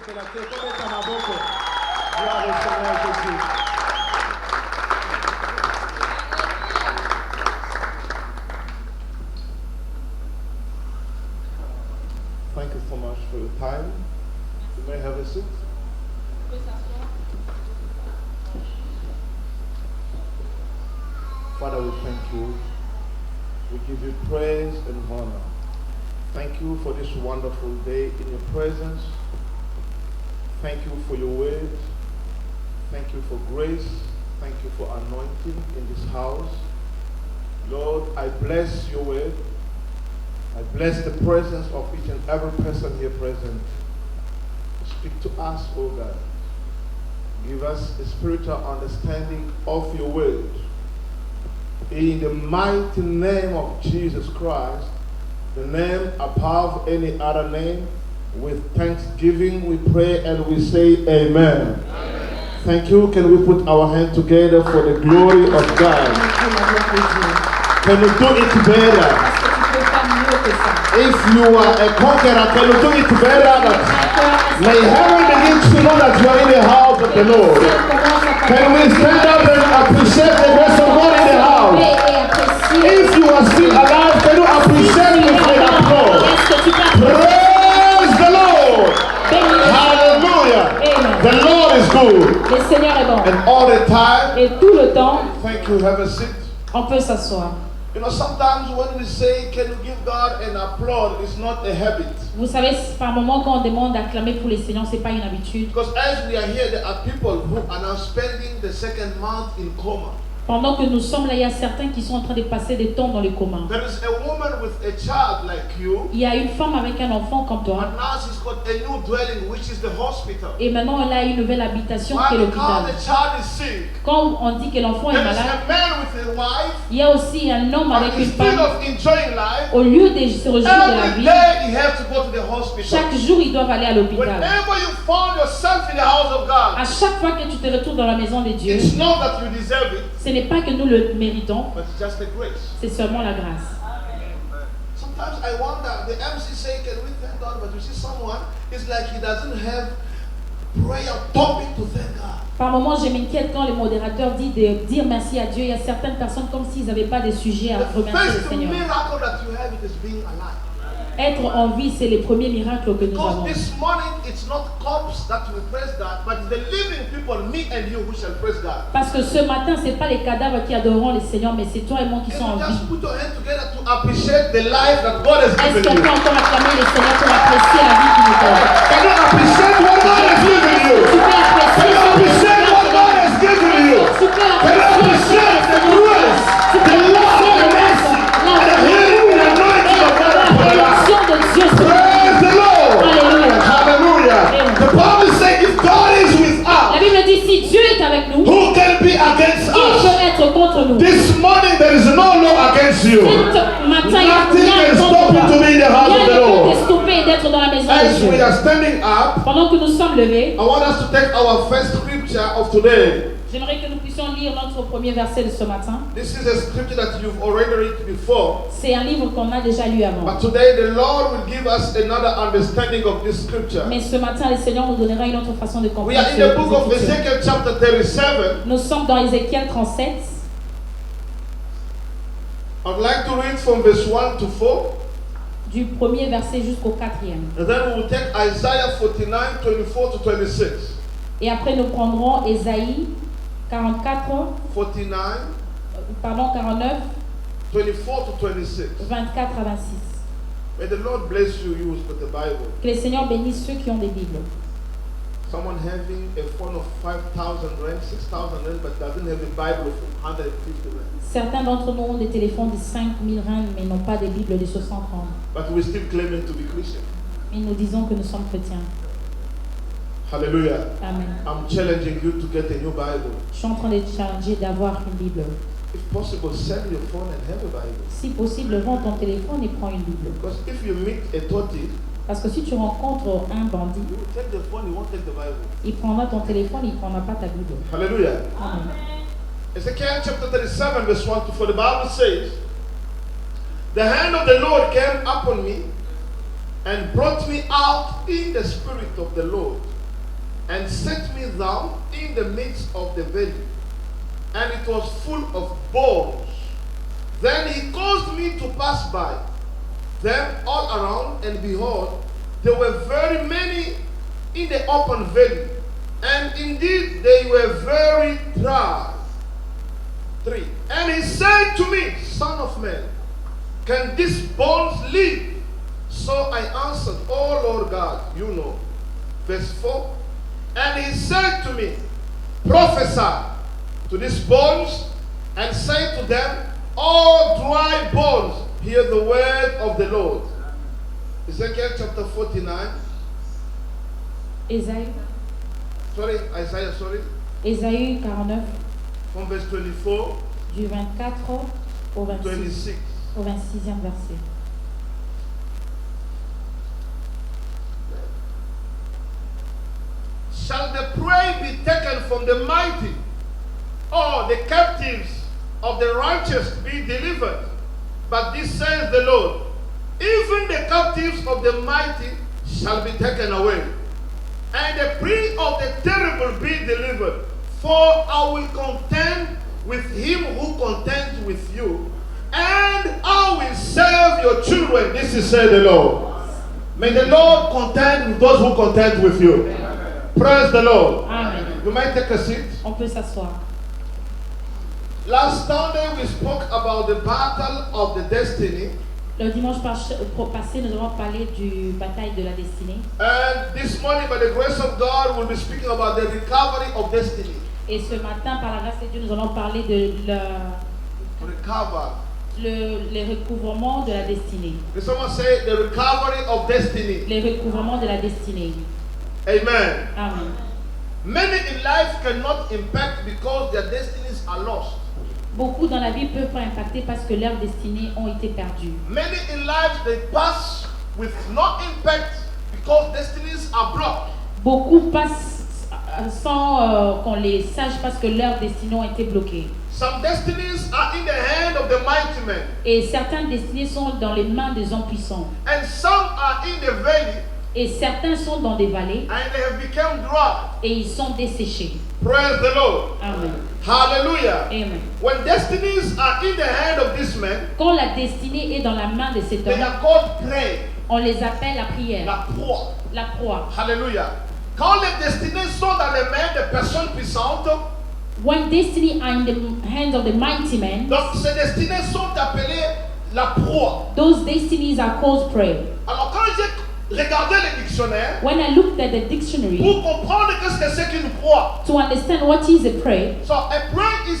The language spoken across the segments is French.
Thank you so much for your time. You may have a seat. Father, we thank you. We give you praise and honor. Thank you for this wonderful day in your presence. Thank you for your word. Thank you for grace. Thank you for anointing in this house. Lord, I bless your word. I bless the presence of each and every person here present. Speak to us, O God. Give us a spiritual understanding of your word. In the mighty name of Jesus Christ, the name above any other name, with thanksgiving we pray and we say amen. Amen. Thank you. Can we put our hands together for the glory of God? Can we do it together? If you are a conqueror, can you do it together? May heaven begin to know that you are in the house of the Lord. Can we stand up and appreciate the grace of God in the house? If you are still alive, can you appreciate it with an applause? Praise the Lord. Hallelujah. The Lord is good. Le Seigneur est bon. And all the time. Et tout le temps. Thank you. Have a seat. On peut s'asseoir. You know, sometimes when we say, can you give God an applause, it's not a habit. Vous savez, par moment, quand on demande d'acclamer pour les Seigneurs, c'est pas une habitude. Because as we are here, there are people who are now spending the second month in coma. Pendant que nous sommes là, il y a certains qui sont en train de passer des temps dans le coma. There is a woman with a child like you. Il y a une femme avec un enfant comme toi. And now she's got a new dwelling, which is the hospital. Et maintenant, elle a une nouvelle habitation qui est l'hôpital. The child is sick. Quand on dit que l'enfant est malade, a man with a wife, il y a aussi un homme avec une femme. Life, au lieu de se réjouir de la vie, chaque jour, ils doivent aller à l'hôpital. À chaque fois que tu te retrouves dans la maison de Dieu, ce n'est pas que nous le méritons, c'est seulement la grâce. Sometimes I wonder, the MC say, can we thank God? But you see someone, it's like he doesn't have prayer topic to thank God. Par moments, je m'inquiète quand le modérateur dit de dire merci à Dieu. Il y a certaines personnes comme s'ils n'avaient pas de sujet à remercier le Seigneur. Être en vie, c'est le premier miracle que nous avons. Parce que ce matin, ce n'est pas les cadavres qui adoreront le Seigneur, mais c'est toi et moi qui sommes en vie. Est-ce qu'on peut encore acclamer le Seigneur pour apprécier la vie qu'il nous donne? Tu peux apprécier what God has given you. Tu peux apprécier the grace, the love, the mercy, the healing, the anointing of God. Praise the Lord. Hallelujah. The Bible says if God is with us, la Bible dit si Dieu est avec nous, who can be against us? Qui peut être contre nous? This morning there is no law against you. Nothing can stop you to be in the house of the Lord. D'être dans la maison As de Dieu. We are standing up, pendant que nous sommes levés, I want us to take our first scripture of today. J'aimerais que nous puissions lire notre premier verset de ce matin. This is a scripture that you've already read before. C'est un livre qu'on a déjà lu avant. But today the Lord will give us another understanding of this scripture. Mais ce matin, le Seigneur nous donnera une autre façon de comprendre. We are in the book of Ezekiel chapter 37. Nous sommes dans Ézéchiel 37. I'd like to read from verse 1 to 4. Du premier verset jusqu'au quatrième. And then we will take Isaiah 49, 24 to 26. Et après nous prendrons Ésaïe 44, 49, 49, 24 to 26. 24 à 26. May the Lord bless you, you with the Bible. Que le Seigneur bénisse ceux qui ont des Bibles. Someone having a phone of 5,000 rand, 6,000 rand, but doesn't have a Bible of 150 rand. Certains d'entre nous ont des téléphones de 5,000 rand, mais n'ont pas des Bibles de 60 rand. But we're still claiming to be Christian. Mais nous disons que nous sommes chrétiens. Hallelujah. Amen. I'm challenging you to get a new Bible. Je suis en train de te challenger d'avoir une Bible. If possible, sell your phone and have a Bible. Si possible, vends ton téléphone et prends une Bible. Because if you meet a tortoise, parce que si tu rencontres un bandit, take the phone, you won't take the Bible. Il prendra ton téléphone, il prendra pas ta Bible. Hallelujah. Amen. Ezekiel chapter 37 verse 1 to 4, the Bible says, the hand of the Lord came upon me and brought me out in the spirit of the Lord and set me down in the midst of the valley, and it was full of bones. Then he caused me to pass by them all around, and behold, there were very many in the open valley, and indeed they were very dry. 3. And he said to me, Son of man, can these bones live? So I answered, Oh Lord God, you know. Verse 4. And he said to me, Prophesy to these bones, and say to them, all dry bones, hear the word of the Lord. Ezekiel chapter 49. Ésaïe Isaiah, Ésaïe 49, from verse 24 du 24 au 26. au 26e verset. Shall the prey be taken from the mighty, or the captives of the righteous be delivered? But this says the Lord, even the captives of the mighty shall be taken away, and the prey of the terrible be delivered. For I will contend with him who contends with you, and I will save your children. This is said the Lord. May the Lord contend with those who contend with you. Praise the Lord. Amen. You might take a seat. On peut s'asseoir. Last Sunday we spoke about the battle of the destiny. Le dimanche passé, nous avons parlé du bataille de la destinée. And this morning, by the grace of God, we'll be speaking about the recovery of destiny. Et ce matin, par la grâce de Dieu, nous allons parler de les recouvrements de la destinée. Did someone say the recovery of destiny? Les recouvrements de la destinée. Amen. Amen. Many in life cannot impact because their destinies are lost. Beaucoup dans la vie peuvent pas impacter parce que leurs destinées ont été perdues. Many in life they pass with no impact because destinies are blocked. Beaucoup passent sans qu'on les sache parce que leurs destinées ont été bloquées. Some destinies are in the hand of the mighty men. Et certaines destinées sont dans les mains des hommes puissants. And some are in the valley. Et certains sont dans des vallées. And they have become dry. Et ils sont desséchés. Praise the Lord. Amen. Hallelujah. Amen. When destinies are in the hand of this man, Quand la destinée est dans la main de cet they homme, are called prey. on les appelle la prière, La proie. la proie. Hallelujah. Quand les destinées sont dans les mains de personnes puissantes, When destiny are in the hands of the mighty men, donc ces destinées sont appelées la proie. those destinies are called prey. Alors quand j'ai regardé le dictionnaire, When I looked at the dictionary pour comprendre qu'est-ce que c'est qu'une proie, to understand what is a prey, so a prey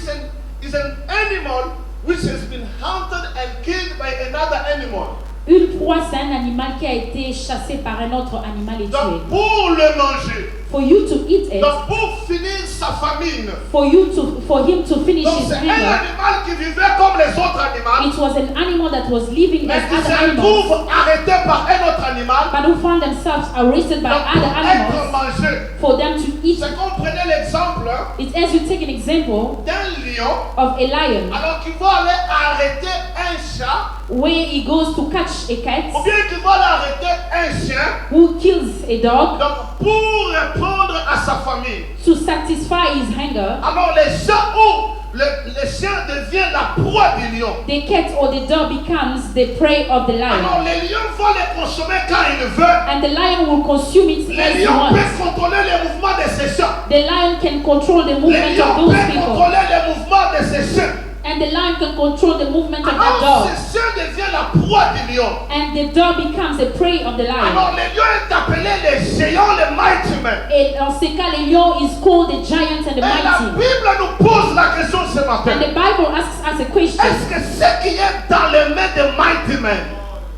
is an animal which has been hunted and killed by another animal. une proie c'est un animal qui a été chassé par un autre animal et tué. Donc pour le manger, For you to eat it, donc pour finir sa famine. for him to finish Donc his c'est un hunger, animal qui vivait comme les autres animaux, it was an animal that was living mais as qui se other animals, retrouve arrêté par un autre animal. but who found themselves arrested by Donc other pour être animals mangé. for them to eat. C'est qu'on prenait l'exemple It's as you take an example d'un lion, of a lion, alors qu'il va aller arrêter un chat, where he goes to catch a cat, ou bien qu'il va aller arrêter un chien, who kills a dog donc pour répondre à sa famille. to satisfy his hunger. Alors les chats ou le chien devient la proie du lion. The cat or the dog becomes the prey of the Alors lion, les lions vont les consommer quand ils veulent. and the lion will consume it Les as he lions wants. peuvent contrôler les mouvements de ces chats. The lion can control the Les movement of lions those peuvent people, contrôler les mouvements de ces chiens. and the lion can control the movement of the Alors dog, ce chien devient la proie du lion. and the dog becomes the prey of the lion. Alors les lions est appelé les géants, les mighty men. Et dans ces cas, les lions is called the giants and the Et la mighty. Bible nous pose la question ce matin. And the Bible asks us a question: Est-ce que ce qui est dans les mains des mighty men,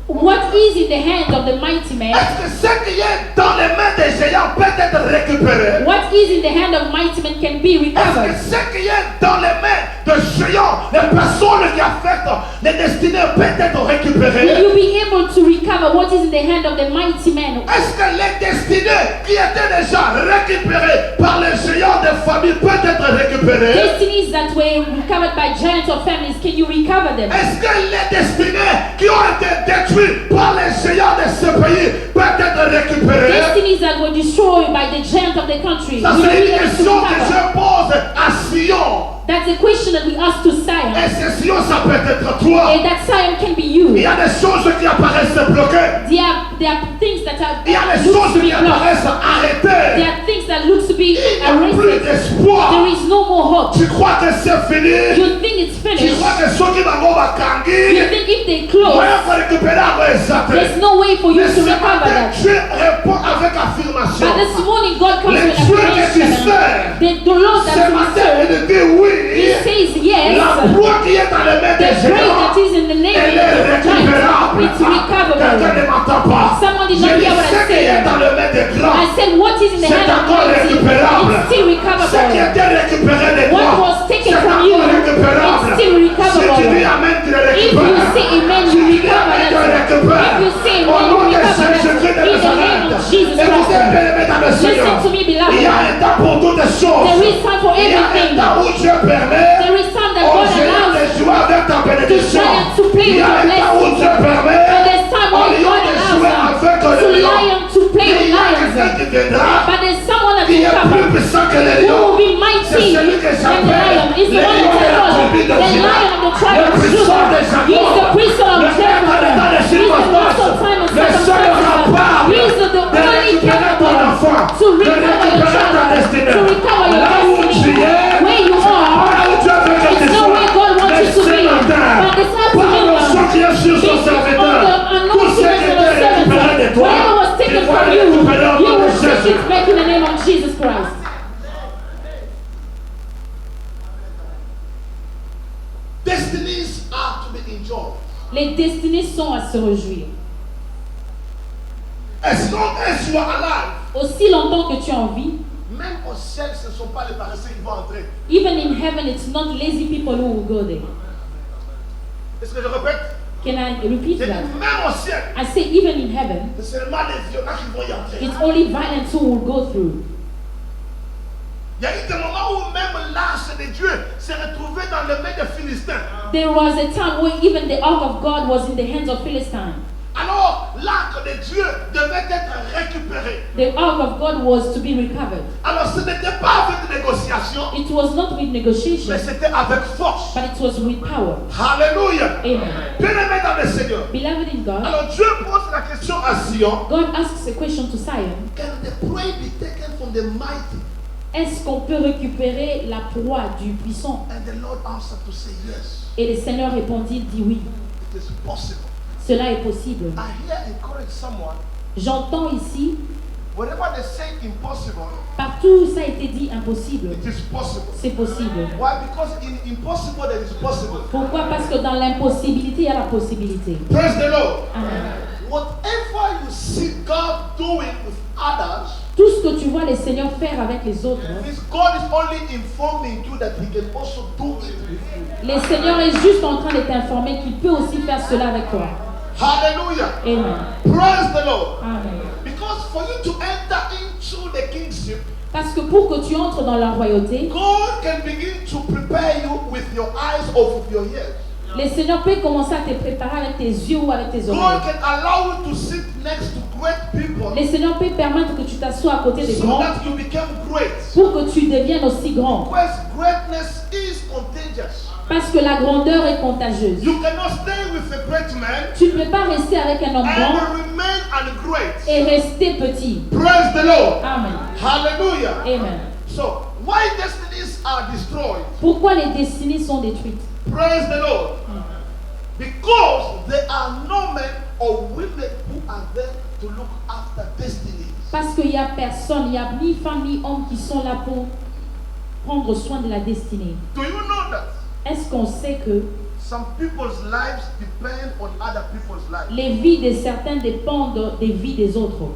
what is in the hands of the mighty man? est-ce que ce qui est dans les mains des géants peut être récupéré? What is in the hand of mighty men can be Est-ce que recovered? ce qui est dans les mains de géants, les personnes qui affectent les destinées peuvent être Will récupérées. you be able to recover what is in the hand of the mighty man? Est-ce que les destinées qui étaient déjà récupérées par les géants des familles peuvent être récupérées? Destinies that were recovered by giants or families, can you recover them? Est-ce que les destinées qui ont été détruites par les géants de ce pays peuvent être récupérées? Destinies that were destroyed by the giant of the country, Ça, will you c'est be une able to question que recover? je pose à Sion. That's a question that we ask to Et Zion. ce Sion, ça peut être toi. And that Zion can be Il you. y a des choses qui apparaissent bloquées. There are things that are Il y a des looks choses to be qui blocked. apparaissent There arrêtées. are things that looks to be Il n'y a plus arrested. d'espoir. There is no more hope. Tu crois que c'est fini? You think it's Tu finished. crois que ceux qui vont You kangi, think if they close, ouais, faut récupérer après ça. there's no way for you Mais to ce recover matin, that. Dieu répond avec affirmation. But this morning, God comes Le with Dieu que tu affirmation. sers, The Lord ce that we matin, serve, il dit He oui. says yes. La proie qui est dans les mains The des grace géants, that is in the name elle est of the giant, récupérable. it's Quelqu'un recoverable. ne m'entend pas. Someone did Je not dis hear what I ce qui est said. dans les mains des grands. I said what is in the C'est hand of encore mighty, récupérable. it's still Ce qui recoverable. était récupéré de What toi, was taken c'est from you, encore récupérable. it's still Si tu dis recoverable. amen, tu le If you récupères. say amen, Si you tu dis recover amen, tu le that. récupères. If you say Au amen, nom you de recover that. Jésus-Christ de In the name Nazareth. of Jesus Écoutez, Christ. bien-aimés dans le Seigneur. Listen to me, Il y a beloved. un temps pour toutes les choses. There is time for Il y a un everything. temps où Dieu permet There is time that aux God géants de allows jouer avec ta bénédiction. giant to play Il y a with un your temps où blessing. Dieu permet And there's time aux when lions God de jouer allows avec to les lions. lion to play Il with y a quelqu'un lions. qui viendra But there's someone that qui will est plus come puissant que les who lions. will be C'est mighty celui que than the j'appelle lion. It's le the one lion de that la I call tribu de the Juda. lion of the tribe Le of puissant de Judah. He is Jacob. the priest of Le père dans les temps de Jacob. He is the circonstances. master of time and Le seul circumstances. capable He is the de only récupérer ton capable enfant, to de recover your récupérer ta child, destinée. to recover your Là où tu destiny. es, Where you c'est are, pas là où Dieu veut que tu it's not sois. where God wants Mais you to ce be. matin, But this par l'onction qui est sur son based on serviteur, the tout ce anointing qui of était the récupéré de servant, toi, whatever was tu taken vas from le you, récupérer au you nom de will take Jésus. it back in the name of Jesus Christ. Destinies are to be enjoyed. Les destinées sont à se réjouir. As long as you are alive, Aussi longtemps que tu as envie, même au ciel, ce ne sont pas les paresseux qui vont entrer. even in heaven, it's not lazy people who will go there. Est-ce que je répète? Can I repeat J'ai dit, that? même au ciel, I say even in heaven, c'est seulement les violents qui vont y entrer. it's only violent who will go through. Il y a eu des moments où même l'arche de Dieu s'est retrouvée dans les mains des Philistins. There was a time where even the ark of God was in the hands of Philistines. Alors, l'arc de Dieu devait être récupéré. The ark of God was to be recovered. Alors, ce n'était pas avec négociation, It was not with mais negotiation, c'était avec force. but it was with power. Alléluia. Amen. Bien-aimé dans le Seigneur. Beloved in God, Alors, Dieu pose la question à Sion. God asks a question to Zion. Can the prey be taken from the mighty? Est-ce qu'on peut récupérer la proie du puissant? And the Lord answered to say yes. Et le Seigneur répondit, dit oui. It is possible. Cela est possible. I here encourage someone. J'entends ici, Wherever they say impossible, partout où ça a été dit impossible, it is possible. c'est possible. Why? Because in impossible there is possible. Pourquoi? Parce que dans l'impossibilité, il y a la possibilité. Praise the Lord. Amen. Whatever you see God doing with others, Tout ce que tu vois le Seigneur faire avec les autres, means God is only informing you that He can also do it with you. le Seigneur est juste en train de t'informer qu'il peut aussi faire cela avec toi. Hallelujah. Amen. Praise the Lord. Amen. Because for you to enter into the kingship, Parce que pour que tu entres dans la royauté, God can begin to prepare you with your eyes or with your ears. le Seigneur peut commencer à te préparer avec tes yeux ou avec tes God oreilles. can allow you to sit next to great people Le Seigneur peut permettre que tu t'assoies à côté des so grands that you become great. pour que tu deviennes aussi grand. Because greatness is contagious. Parce que la grandeur est contagieuse. You cannot stay with a great man Tu ne peux pas rester avec un homme grand and remain ungreat. et rester petit. Praise the Lord. Amen. Hallelujah. Amen. So, why destinies are destroyed? Pourquoi les destinées sont détruites? Praise the Lord. Because there are no men or women who are there to look after destinies. Parce qu'il n'y a personne, il n'y a ni femme ni homme qui sont là pour prendre soin de la destinée. Do you know that Est-ce qu'on sait que some people's lives depend on other people's lives? les vies de certains dépendent des vies des autres?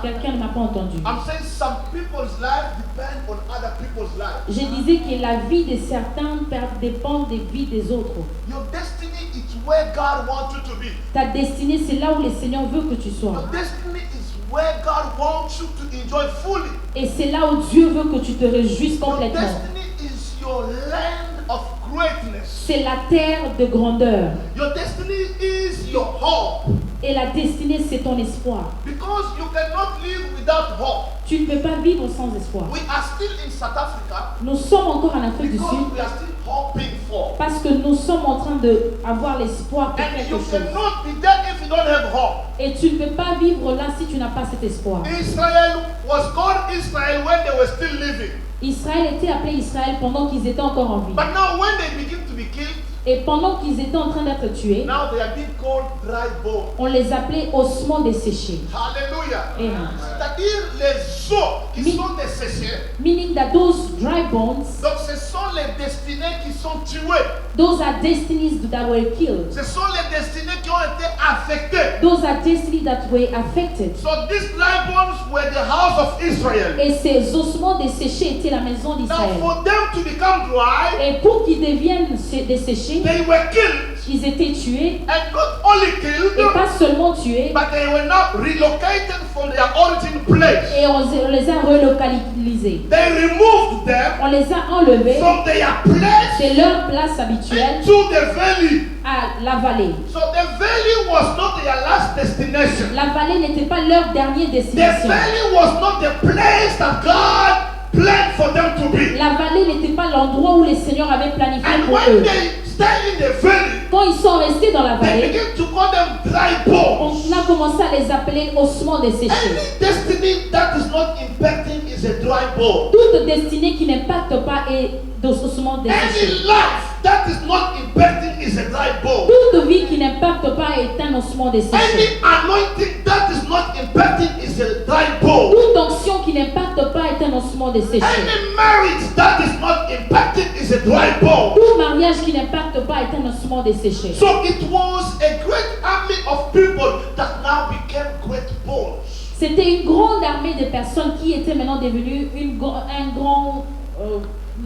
Quelqu'un ne m'a pas entendu. I'm saying some people's lives depend on other people's lives. Je disais que la vie de certains dépend des vies des autres. Your destiny is where God wants you to be. Ta destinée, c'est là où le Seigneur veut que tu sois. Your destiny is where God wants you to enjoy fully. Et c'est là où Dieu veut que tu te réjouisses Your complètement. destiny is your land of greatness. C'est la terre de grandeur. Your destiny is your hope. Et la destinée, c'est ton espoir. Because you cannot live without hope. Tu ne peux pas vivre sans espoir. We are still in South Africa Nous sommes encore en Afrique du because Sud we are still hoping for. parce que nous sommes en train d'avoir l'espoir pour And quelque you chose. cannot be there if you don't have hope. Et tu ne peux pas vivre là si tu n'as pas cet espoir. Israel was called Israel when they were still living. Israël était appelé Israël pendant qu'ils étaient encore en vie. But now when they begin to be killed, Et pendant qu'ils étaient en train d'être tués, now they are being called dry bones. on les appelait ossements desséchés. Hallelujah. Amen. C'est-à-dire les os qui sont desséchés. Meaning that those dry bones, Donc ce sont les destinés qui sont tués. those are destinies that were killed. Ce sont les destinés qui ont été affectés. Those are destinies that were affected. So these dry bones were the house of Israel. Et ces ossements desséchés étaient la maison Now d'Israël. for them to become dry, Et pour qu'ils deviennent desséchés, they were killed. ils étaient tués. And not only killed, Et pas seulement tués, but they were now relocated from their origin place. et on les a relocalisés. They removed them On les a enlevés from their place de leur place habituelle into the valley. à la vallée. So the valley was not their last destination. La vallée n'était pas leur dernière The destination. valley was not the place that God planned for them to be. La vallée n'était pas l'endroit où le Seigneur avait planifié And pour when eux. they stay in the valley, Quand ils sont restés dans la they vallée, begin to call them dry bones. on a commencé à les appeler ossements desséchés. Any destiny that is not impacting is a dry bone. Toute destinée qui n'impacte pas est d'ossements Any desséchés. life that is not impacting is a dry bone. Toute vie qui n'impacte pas est un ossement desséché. Any anointing that is not impacting is a dry bone. Toute onction qui n'impacte pas est un ossement desséché. Any marriage that is not impacting is a dry bone. Tout mariage qui n'impacte pas est un ossement desséché. So it was a great army of people that now became great bones. C'était une grande armée de personnes qui étaient maintenant devenues un grand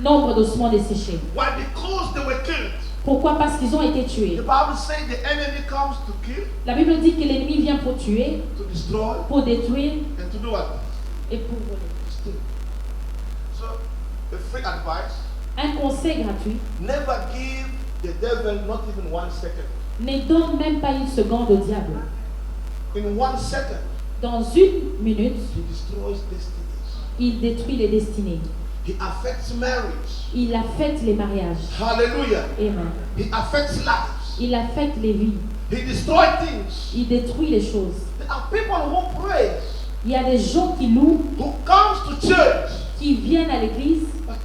nombre d'ossements desséchés. Why? Because they were killed. Pourquoi? Parce qu'ils ont été The tués. Bible says the enemy comes to kill, La Bible dit que l'ennemi vient pour tuer, to destroy, pour détruire and to do what? et pour voler. Steal. So, a free advice: Un conseil gratuit: never give the devil not even 1 second. ne donne même pas une seconde au diable. In 1 second, Dans une minute, he destroys destinies. il détruit les destinées. He affects marriage. Il affecte les mariages. Hallelujah. Amen. He affects lives. Il affecte les vies. He destroys things. Il détruit les choses. There are people who praise, Il y a des gens qui louent, who comes to church, qui viennent à l'église, but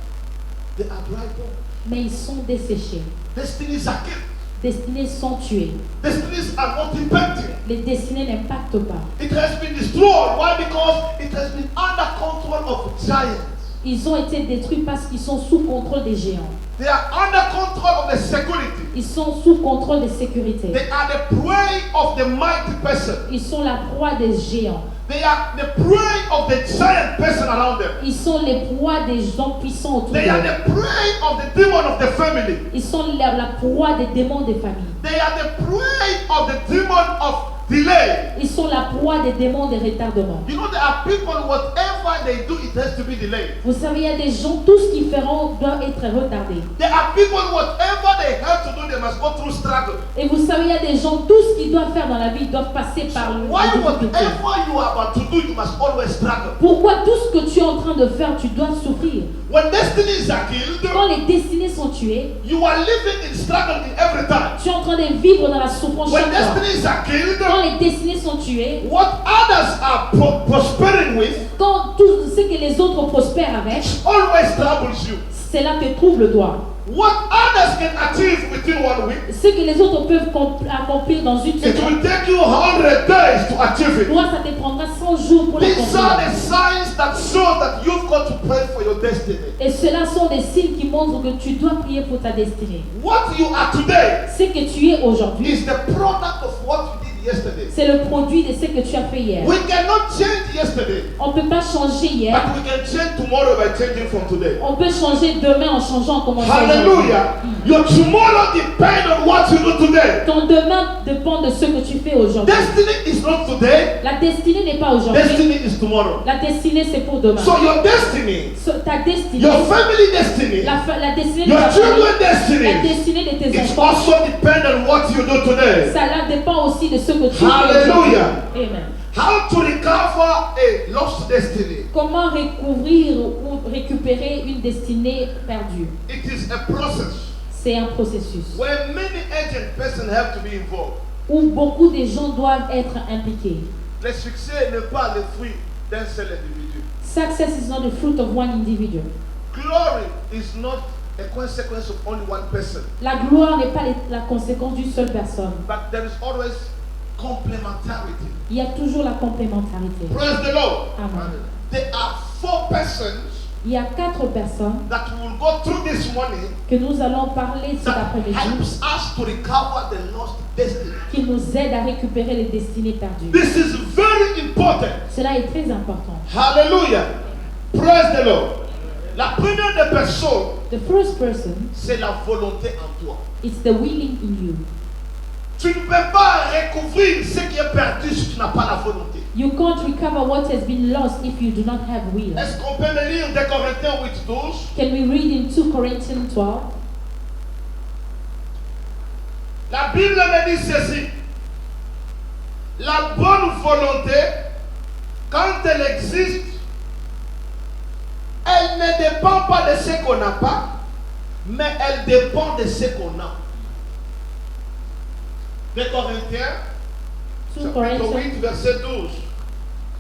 they are dry bones. mais ils sont desséchés. Destinies are killed. Destinées sont tuées. Destinies are not impacting. Les destinées n'impactent pas. It has been destroyed. Why? Because it has been under control of giants. Ils ont été détruits parce qu'ils sont sous contrôle des géants. They are under control of the security. Ils sont sous contrôle des sécurités. They are the prey of the mighty person. Ils sont la proie des géants. They are the prey of the giant person around them. Ils sont les proies des gens puissants autour They are d'eux. the prey of the demon of the family. Ils sont la proie des démons des familles. They are the prey of the demon of delay. Ils sont la proie des démons des retardements. You know, there are people, whatever they do, it has to be delayed. Vous savez, il y a des gens, tout ce qu'ils feront doit être retardé. There are people, whatever they have to do, they must go through struggle. Et vous savez, il y a des gens, tout ce qu'ils doivent faire dans la vie, ils doivent passer par Why, les difficultés. whatever you are about to do, you must always struggle. Pourquoi tout ce que tu es en train de faire, tu dois souffrir? When destinies are killed, Quand les destinées sont tuées, you are living in struggle in every time. tu es en train de vivre dans la souffrance When chaque fois. destinies are killed, Quand les destinées sont tuées, what others are prospering with quand tout ce que les autres prospèrent avec, always troubles you. cela te trouble toi. What others can achieve within 1 week, Ce que les autres peuvent accomplir dans une it will seconde, take you 100 days to achieve it. toi, ça te prendra 100 jours pour These are l'accomplir. the signs that show that you've got to pray for your destiny. Et cela sont des signes qui montrent que tu dois prier pour ta destinée. What you are today Ce que tu es aujourd'hui is the product of what you did yesterday. C'est le produit de ce que tu as fait hier. We cannot change yesterday, On ne peut pas changer hier. but we can change tomorrow by changing from today. On peut changer demain en changeant en commençant aujourd'hui. Hallelujah. Your tomorrow depends on what you do today. Ton demain dépend de ce que tu fais aujourd'hui. Destiny is not today. La destinée n'est pas aujourd'hui. Destiny is tomorrow. La destinée, c'est pour demain. So your destiny, Ta destinée, your family destiny, la destinée de your ta famille, children's la destiny, destinée de tes it enfants, also depends on what you do today. cela dépend aussi de ce que tu fais Hallelujah. aujourd'hui. Amen. How to recover a lost destiny? Comment recouvrir ou récupérer une destinée perdue? It is a process C'est un processus where many agent persons have to be involved. où beaucoup de gens doivent être impliqués. Le succès n'est pas le fruit d'un seul individu. Success is not the fruit of one individual. Glory is not a consequence of only one person, La gloire n'est pas la conséquence d'une seule personne. but there is always complementarity. Il y a toujours la complémentarité. Praise the Lord. Amen. There are 4 persons Il y a 4 personnes that will go through this morning que nous allons parler cet that après-midi helps us to recover the lost destiny. qui nous aident à récupérer les destinées perdues. This is very important. Cela est très important. Hallelujah. Praise the Lord. La première des personnes, The first person c'est la volonté en toi. is the willing in you. Tu ne peux pas recouvrir ce qui est perdu si tu n'as pas la volonté. You can't recover what has been lost if you do not have will. Est-ce qu'on peut me lire 2 Corinthiens 8:12? Can we read in 2 Corinthians 12? La Bible me dit ceci. La bonne volonté, quand elle existe, elle ne dépend pas de ce qu'on n'a pas, mais elle dépend de ce qu'on a. 2 Corinthiens, 2 chapitre Corinthians 8, verset 12.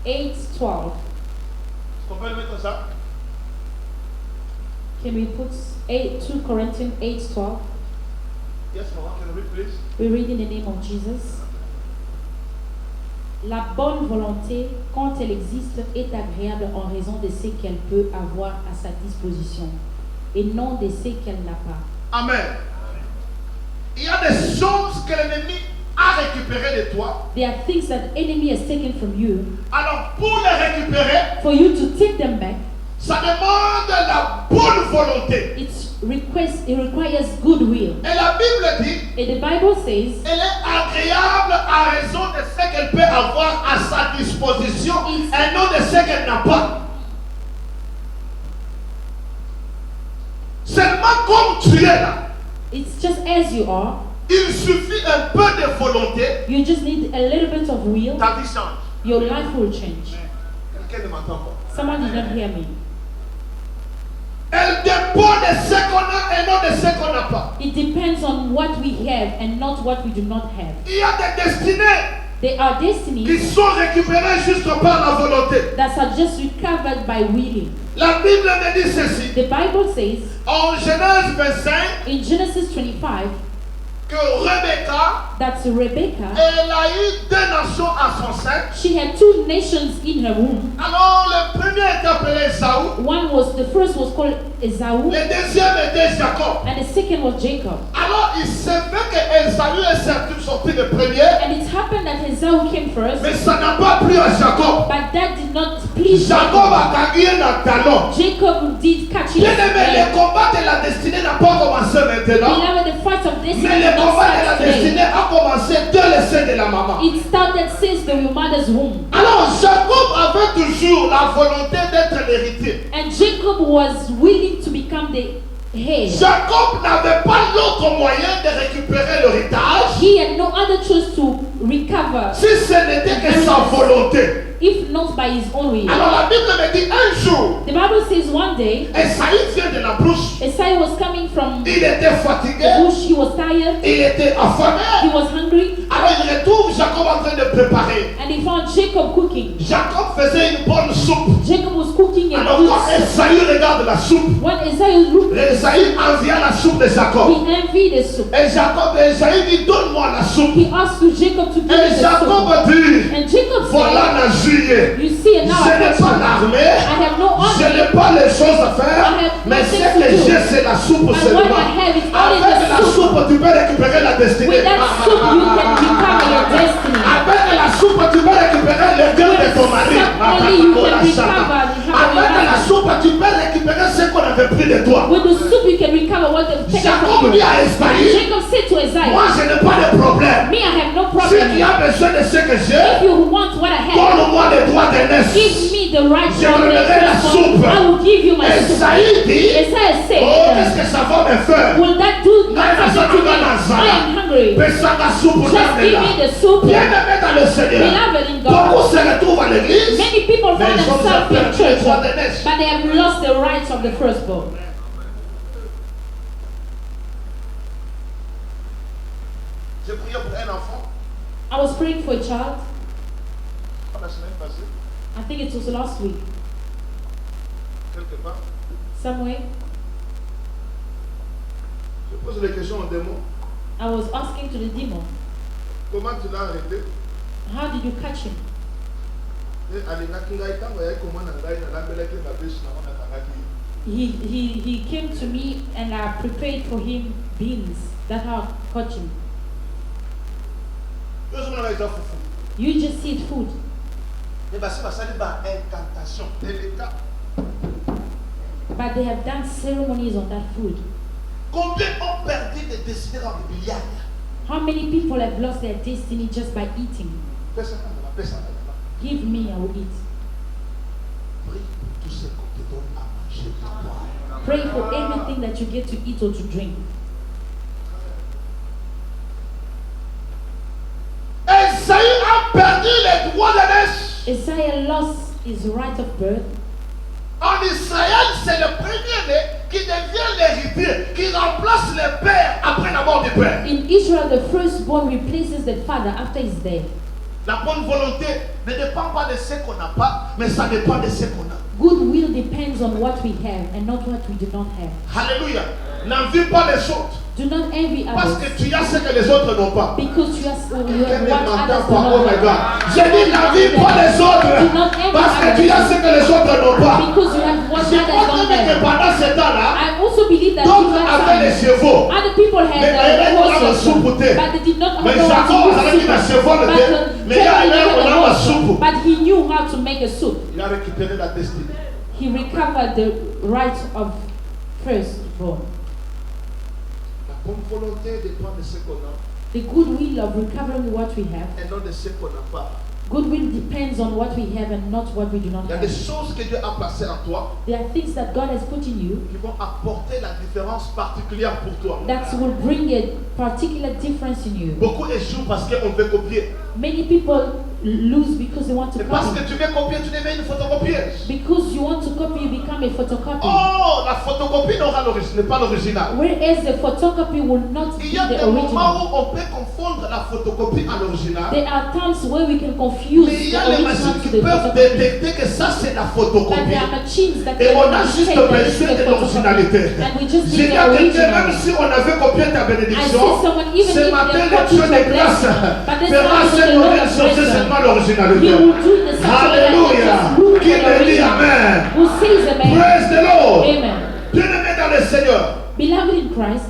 8:12. Est-ce qu'on peut le mettre ça? Can we put 2 Corinthians 8:12? Yes, Mama, can you read, please? We read in the name of Jesus. La bonne volonté, quand elle existe, est agréable en raison de ce qu'elle peut avoir à sa disposition et non de ce qu'elle n'a pas. Amen. Il y a des choses que l'ennemi a récupérées de toi. There are things that the enemy has taken from you. Alors, pour les récupérer, For you to take them back, ça demande la bonne volonté. it requires goodwill. Et la Bible dit, And the Bible says elle est agréable à raison de ce qu'elle peut avoir à sa disposition et non de ce qu'elle n'a pas. Seulement comme tu es là, it's just as you are. il suffit un peu de volonté, You just need a little bit of will. ta vie change. Your life will change. Quelqu'un ne m'entend pas. Someone did not hear me. Elle dépend de ce qu'on a et non de ce qu'on n'a pas. It depends on what we have and not what we do not have. Il y a des destinées There are qui destinies sont récupérées juste par la volonté. that are just recovered by willing. La Bible me dit ceci. The Bible says En Genèse 25, in Genesis 25 que Rebecca, that Rebecca, elle a eu 2 nations à son sein. she had 2 nations in her womb. Alors le premier est appelé Esaü, The first was called Esau, le deuxième était Jacob. and the second was Jacob. Alors il s'est fait que Esaü est sorti le premier, And it happened that Esau came first, mais ça n'a pas plu à Jacob. but that did not please Jacob Jacob. a gagné dans le talon. Jacob did catch it. Bien aimé, le combat de la destinée n'a pas commencé maintenant, Beloved, the fight of destiny mais did le not combat de la start today. destinée a commencé dès le sein de la maman. It started since your mother's womb. Alors Jacob avait toujours la volonté d'être l'héritier. And Jacob was willing to become the head. Jacob n'avait pas l'autre moyen de récupérer l'héritage He had no other choice to recover si ce n'était que sa volonté. if not by his own will. Alors la Bible me dit un jour, The Bible says one day, Esaü vient de la brousse. Esau was coming from Il était the fatigué, bush. He was tired. il était He affamé. was hungry. Alors il retrouve Jacob en train de préparer. And he found Jacob cooking. Jacob faisait une bonne soupe. Jacob was cooking a Alors good quand soup. Esaü regarde la soupe, When Esau looked, Esaü envia la soupe de Jacob. he envied the soup. Et Esaü dit, donne-moi la soupe. He asked Jacob to give him Et the soup. Jacob dit, And Jacob voilà said, la juillet. you see, now Je n'ai pas I l'armée, have no je army. n'ai pas les choses à faire, I have mais nothing ce que to do. j'ai, c'est la soupe And seulement. what I have is only Avec the la soup. soupe, tu peux récupérer la destinée. With that soup, you can recover your destiny. Avec la soupe, tu peux récupérer le cœur de ton mari. Only you can Avec la soupe, tu peux récupérer ce qu'on avait pris de toi. With the soup, you can recover what they've taken Jacob from dit you. à Esaïe, Jacob said to moi Isaiah, je n'ai pas de problème. me, I have no Si problem. tu as besoin de ce que If j'ai, you want what I have, donne-moi les droits d'aînesse. give me the right Je from donnerai la the soupe. I will give you my soup. Esaïe dit, Isaiah oh, qu'est-ce said, que ça va me faire? will that do something to me? I am hungry. Pesanga soupe Just dans give me the soup. Bien-aimé dans le Seigneur. Beloved in God. Beaucoup se retrouvent à l'église, Many people mais find ils ont déjà themselves in perdu les church, droits d'aînesse. but they have lost the rights of the firstborn. J'ai prié pour un enfant I was praying for a child. la semaine passée, I think it was last week. quelque part. Somewhere, Je pose les questions au démon. I was asking to the demon, Comment tu l'as arrêté? how did you catch him? Et alingaki ngai ntango yaki komona ngai nalambelaki mabeshi nango nakangaki. He came to me and I prepared for him beans. That's how I caught him. Yo ozomona ngai eza fufu. You just see it food. Mais basi basali ba incantation. Eleka. But they have done ceremonies on that food. Combien ont perdu des destinées dans le milliard? How many people have lost their destiny just by eating? Pesa nanga, pesa nanga. Give me, I will eat. Prie pour tout ce qu'on te donne à manger pour toi. Pray for everything that you get to eat or to drink. Esaïe a perdu les droits d'aînesse. Isaiah lost his right of birth. En Israël, c'est le premier-né qui devient l'héritier, qui remplace le père après la mort du père. In Israel, the firstborn replaces the father after his death. La bonne volonté ne dépend pas de ce qu'on n'a pas, mais ça dépend de ce qu'on a. Goodwill depends on what we have and not what we do not have. Alléluia. N'envie pas les autres. Do not envy Parce que others tu as ce que les autres n'ont pas. because you have Quelqu'un what m'entend others do pas, oh not my God. have. J'ai dit n'envie pas les autres. Parce que tu as ce que les autres n'ont pas. Because you have what Je others crois don't que have. pendant ce temps-là, I also believe that d'autres you avaient les have chevaux. some. Other people Mais had ils the ont la horses, soupe. but they did not Mais know how Jacob to a dit use la soup. chevaux le thé. Mais il a Jacob la was soupe. but he knew how to make a soup. Il a récupéré la destinée. He recovered the right of firstborn. La bonne volonté dépend de ce qu'on a The goodwill of recovering what we have. et non de ce qu'on n'a pas. Goodwill depends on what we have and not what we do not Il y a des have. choses que Dieu a placées en toi There are things that God has put in you qui vont apporter la différence particulière pour toi. that will bring a particular difference in you. Beaucoup échouent parce qu'on veut copier. Many people lose because they want to Et parce que copy. tu veux copier, tu deviens une photocopieuse. Because you want to copy, you become a photocopy. Oh, la photocopie n'est pas l'original. Whereas the photocopy will not Il be y a the des moments original. où on peut confondre la photocopie à l'original. There are times where we can confuse Mais il y the a les original machines to qui the peuvent photocopy. détecter que ça c'est la But photocopie. there are machines that Et can on a juste detect that it's besoin the de l'originalité. photocopy. And we just J'ai need dit à the quelqu'un, même original. si on avait copié ta I bénédiction, see someone, even ce if matin they le copy Dieu your des grâces blessing, but this fera time cette the Lord nouvelle of chercher wisdom, seulement He l'originalité. will do the such a way that you Alléluia. just look Qui for the me dit original. Amen. Who says amen? Praise the Lord. Amen. Bien-aimé dans le Seigneur, Beloved in Christ,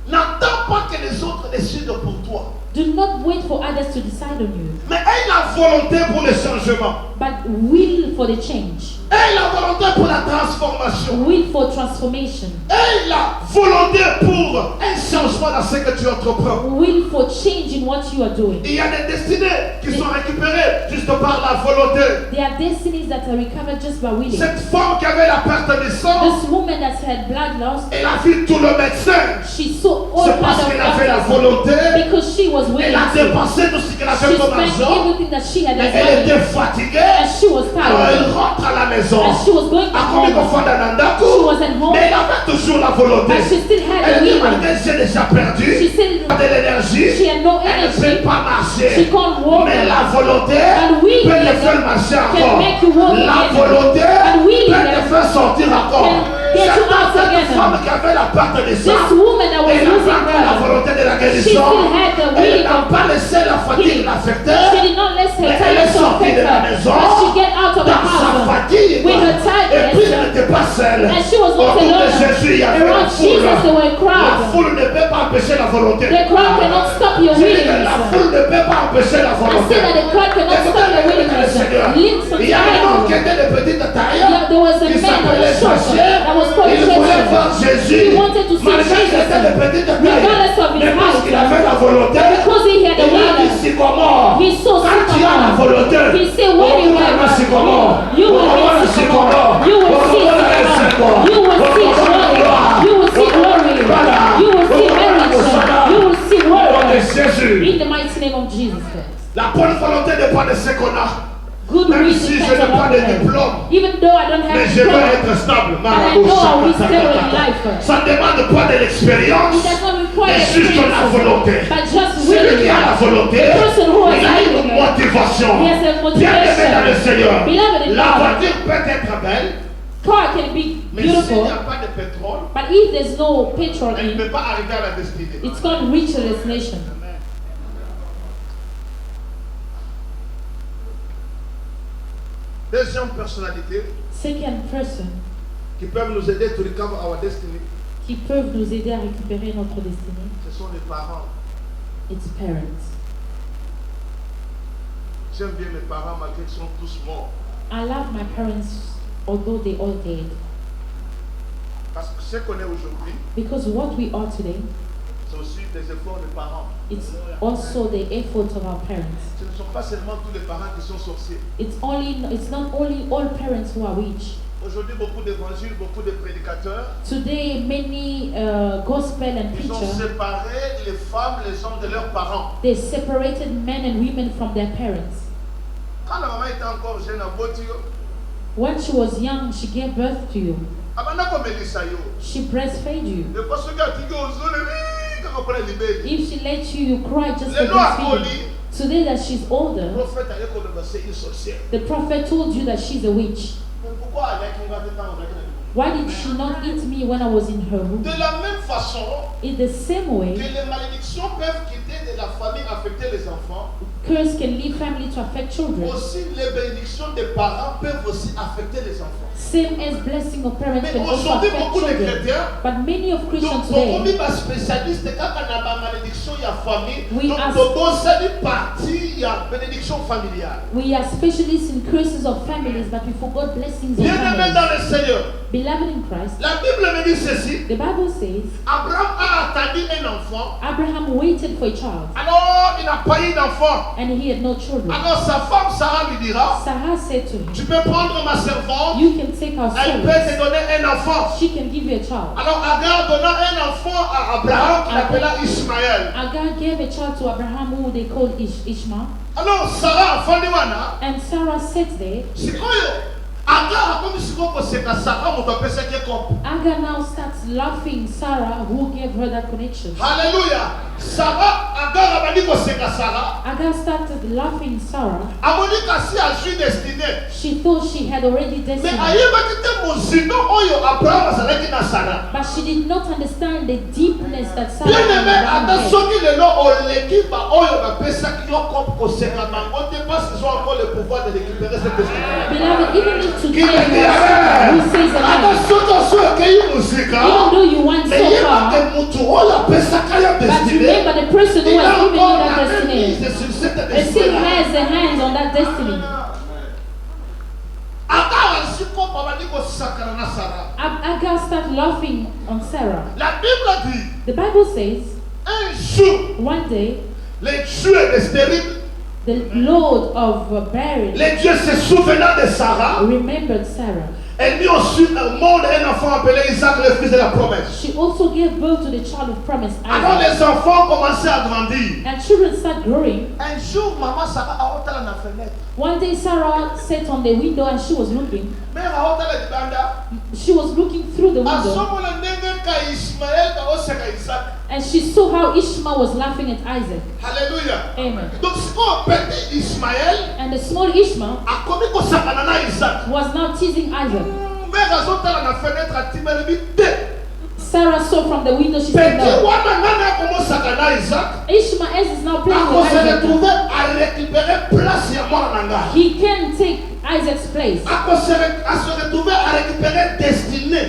n'attends pas que les autres décident pour toi. do not wait for others to decide on you, Mais aie la volonté pour le changement. but will for the change, Aie la volonté pour la transformation. will for transformation, Aie la volonté pour un changement dans ce que tu entreprends. will for change in what you are doing. Il y a des destinées qui sont récupérées juste par la volonté. There are destinies that are recovered just by willing. Cette femme qui avait la perte de sang, This woman that had blood loss, elle a vu tout le médecin. she saw all C'est parce kind qu'elle of avait la doctors volonté. because she was willing Elle a to. dépensé tout ce qu'elle avait She comme spent argent. everything that she had Mais as elle money, était fatiguée. and she was Alors elle tired. rentre à la maison. As she was going À combien de home, fois dans she Nandaku? was at home, Mais elle avait toujours la volonté. but she still had Elle the dit willing. malgré que j'ai déjà perdu, She said pas de l'énergie, she had no elle ne energy, peut pas marcher. she can't walk, Mais la volonté and willing peut te faire marcher can encore. make you walk La again. volonté And willing peut te faire sortir encore. can get you out Cette again. femme qui avait la perte de sang, This woman that was elle losing avait la blood, volonté de la she guérison. still had the Elle willing n'a of pas laissé la fatigue l'affecter. She did not let her Elle est tiredness sortie affect de la her, maison but she get out of the dans sa house fatigue. with her Et puis elle tiredness. n'était pas She seule. And she was not Autour de alone. Jésus, il y avait la Around foule. Jesus, there were a La crowd. foule ne peut pas empêcher la volonté. The crowd cannot stop your Je dis que la willingness. foule ne peut pas empêcher la I volonté. say that the crowd cannot stop your willingness. Listen Il y a un homme qui to était de petite taille, Yeah, there was a qui man that s'appelait was short, Zachée. that was called Il voulait voir Jesus. Jésus. He wanted to see Malgré qu'il Jesus. était de petite taille, Regardless of his mais parce qu'il height, avait la volonté, because he had the il a dit willingness. sycomore. He saw Quand tu as la sycamore. volonté, He said, when you have le sycomore, you will be sycamore. You will see sycamore. You will see glory. You will see glory. You will see marriage. You will see word. In the mighty name of Jesus Christ. La bonne volonté dépend de ce qu'on a. Good Même reason si je depends n'ai pas on de what we diplôme, have. Even though I don't mais have je veux diploma, être stable. but I know I will stay in life. Ça ne demande pas de l'expérience, It does not require mais juste la experience, volonté. but just Celui qui a la willingness. volonté, The person who has il a une willingness, motivation. he has a Bien aimé dans le Seigneur. Beloved in La God, voiture peut être belle, car can be mais s'il beautiful, n'y a pas de pétrole, but if there's no petrol elle ne in, peut pas arriver à la destinée. it's going to reach a destination. Deuxième personnalité Second person qui peuvent nous aider to recover our destiny, qui peuvent nous aider à récupérer notre destinée, ce sont les parents. it's parents. J'aime bien mes parents malgré qu'ils sont tous morts. I love my parents, although they all dead, Parce que ce qu'on est aujourd'hui, because what we are today, c'est aussi des efforts des parents. it's also the effort of our parents. Ce ne sont pas seulement tous les parents qui sont sorciers. It's not only all parents who are rich. Aujourd'hui, beaucoup d'évangiles, beaucoup de prédicateurs, Today, many gospel and ils ont preachers, séparé les femmes, les hommes de leurs parents. they separated men and women from their parents. Quand la maman était encore jeune, à Botio, When she was young, she gave birth to you. abana komelisa yo. She breastfed you. Le pasteur qui a dit que quand on prend libéré. If she let you, you cry just for Le noir breastfeeding. Today that she's Le older, prophète a dit qu'on devait ser une sorcière. the prophet told you that she's a witch. Mais pourquoi avec une grande temps avec la Why did she not eat me when I was in her womb? De la même façon In the same que way, les malédictions peuvent quitter de la famille, affecter les enfants, curse can leave family to affect children. aussi les bénédictions des parents peuvent aussi affecter les enfants. Same as blessing of parents Mais can also aujourd'hui, affect beaucoup de children. chrétiens, But many of Christians donc beaucoup today, de spécialistes, quand on a ma malédiction, il y a famille, We donc ask- dans cette partie, il y a bénédiction familiale. we are specialists in curses of families, but we forgot blessings of Bien-aimés families. dans le Seigneur, Beloved in Christ, la Bible me dit ceci, the Bible says Abraham a attendu un enfant, Abraham waited for a child alors il n'a pas eu d'enfant. and he had no children. Alors sa femme Sarah lui dira, Sarah said to him, tu peux prendre ma servante, you can take our elle peut servants. te donner un enfant. She can give you a child. Alors Agar donna un enfant à Abraham qu'il appela Ismaël. Agar gave a child to Abraham who they called Ishmael. Alors Sarah Fandiwana, And Sarah sat there. sikoyo Agar akomi sikoyo koseka Sarah moto apesaki kompo. Agar now starts laughing Sarah who gave her that connection. Hallelujah. Sarah Agar abandi koseka Sarah. Agar started laughing Sarah. Amoni kasi a suis destiné. She thought she had already Mais destiny. ayebaki te mozindo oyo Abraham azalaki na Sarah. But she did not understand the deepness that Sarah Bien aimé, and Abraham ata had. soki lelo oleki ba oyo bapesaki yo kompo koseka bango te parce qu'ils ont encore le pouvoir de récupérer cette destinée. Beloved, even if Qui today me dit you are amen? who says Ata amen, soki oso okei mosika, even though you went mais so yeba far, te mutu oyo apesaka yo but destinée, remember the person who il a has given you encore that la destiny. mise sur cette It still destinée. has the hands on that destiny. Agar asi kompo abandi kosakana na Sarah. Agar started laughing on Sarah. La Bible dit, The Bible says, un jour, one day, les dieux de stérile, the Lord of Barren les dieux se souvenant de Sarah, remembered Sarah. et mit au monde un enfant appelé Isaac, le fils de la promesse. She also gave birth to the child of promise, Alors Isaac. les enfants commençaient à grandir. And children start growing. Un jour, maman Sarah a ôté la fenêtre. One day Sarah sat on the window and she was looking. Mère a ôté la libanda. She was looking through the À ce window moment-là, ndenge ka Ismaël ka oseka Isaac. and she saw how Ishmael was laughing at Isaac. Alléluia. Amen. Donc si on petit Ismaël And the small Ishmael a commis kosakana na Isaac. was now teasing Isaac. Mère a ôté la fenêtre a timelebi te. Sarah saw from the window, she said Petit no. wana nana komosaka na Isaac. Ishmael is now playing Ako with se Isaac. retrouver à récupérer place ya mwana na nga. He can take Isaac's place. À se retrouver à récupérer destinée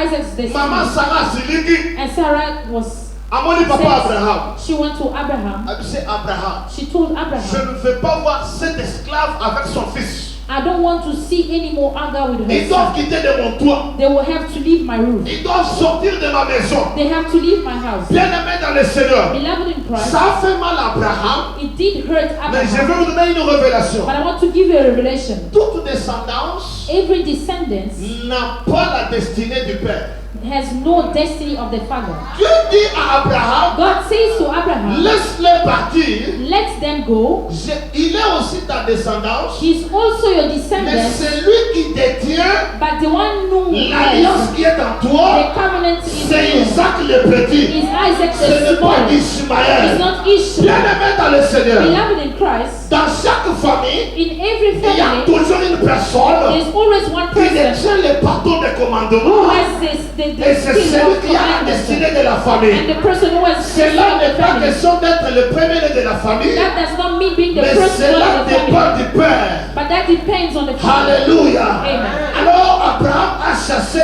Isaac's destiny. Maman Sarah Siliki. And Sarah was Amoni papa Abraham. she went to Abraham. C'est Abraham. She told Je Abraham, ne veux pas voir cet esclave avec son fils. I don't want to see any more Agar with her Ils doivent son. quitter de mon toit. They will have to leave my roof. Ils doivent sortir de ma maison. They have to leave my house. Bien-aimés dans le Seigneur. Beloved in Christ, Ça a fait mal à Abraham. it did hurt Mais je vais Abraham. vous donner une révélation. But I want to give you a revelation. Toute descendance Every descendant n'a pas la destinée du Père. has no destiny of the father. Dieu dit à Abraham, God says to Abraham, laisse-les partir. let them go. Il est aussi ta descendance. He's also your Mais descendant, c'est lui qui détient but the one who l'alliance has qui est en the toi. covenant C'est in you Isaac le petit. is Isaac Ce the n'est pas small. It's Ismaël. not Ishmael. Bien-aimé dans le Seigneur. Beloved in Christ, Dans chaque famille, in every il y a family, toujours une personne there's always one qui person détient les bâtons de who commandement. has the Et c'est skill celui of qui a la commandment. destinée de la famille. And the person who has the skill Cela of n'est the pas family. question d'être le premier de la famille, That does not mean being the mais first one cela in the family. dépend du Père. But that depends on the family. Alléluia. Amen. Alors Abraham a chassé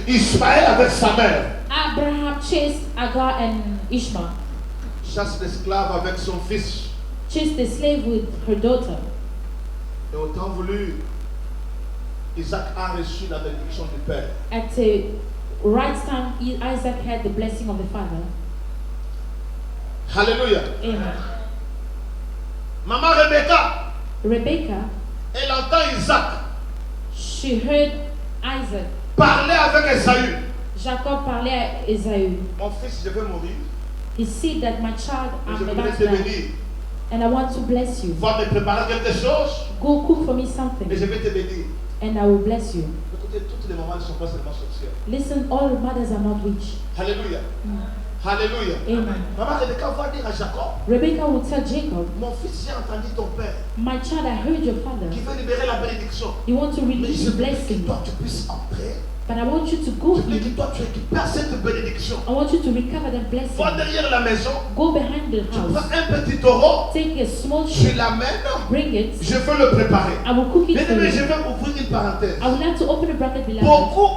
Ismaël avec sa mère. Abraham chased Agar and Ishmael, Chasse l'esclave avec son fils. chased the slave with her daughter. Et au temps voulu, Isaac a reçu la bénédiction du Père. At the right time, Isaac had the blessing of the father. Alléluia. Amen. Maman Rebecca, Rebecca, elle entend Isaac she heard Isaac. parler avec Esaü. Jacob parlait à Esaü. Mon fils, je vais mourir. He said that my child, Mais je I'm voudrais about te to die, bénir. and I want to bless you. Va me préparer quelque chose Go cook for me et something, je vais te bénir. and I will bless you. Écoutez, toutes les mamans ne sont pas seulement sorcières. Listen, all mothers are not witch. Alléluia. Alléluia. Amen. Maman Rebecca va dire à Jacob, Rebecca will tell Jacob, mon fils, j'ai entendu ton père my child, I heard your father. qui veut libérer la bénédiction. You want to Mais release je the veux que blessing, toi tu puisses entrer. but I want you to go Je veux que in. toi tu récupères cette bénédiction. I want you to recover that Va blessing. derrière la maison, Go behind the tu prends house. un petit taureau, Take a small tu sheep, l'amènes, bring it. je veux le préparer. I will cook it Bien for aimé, je you. vais ouvrir une parenthèse. I would like to open a bracket below. Beaucoup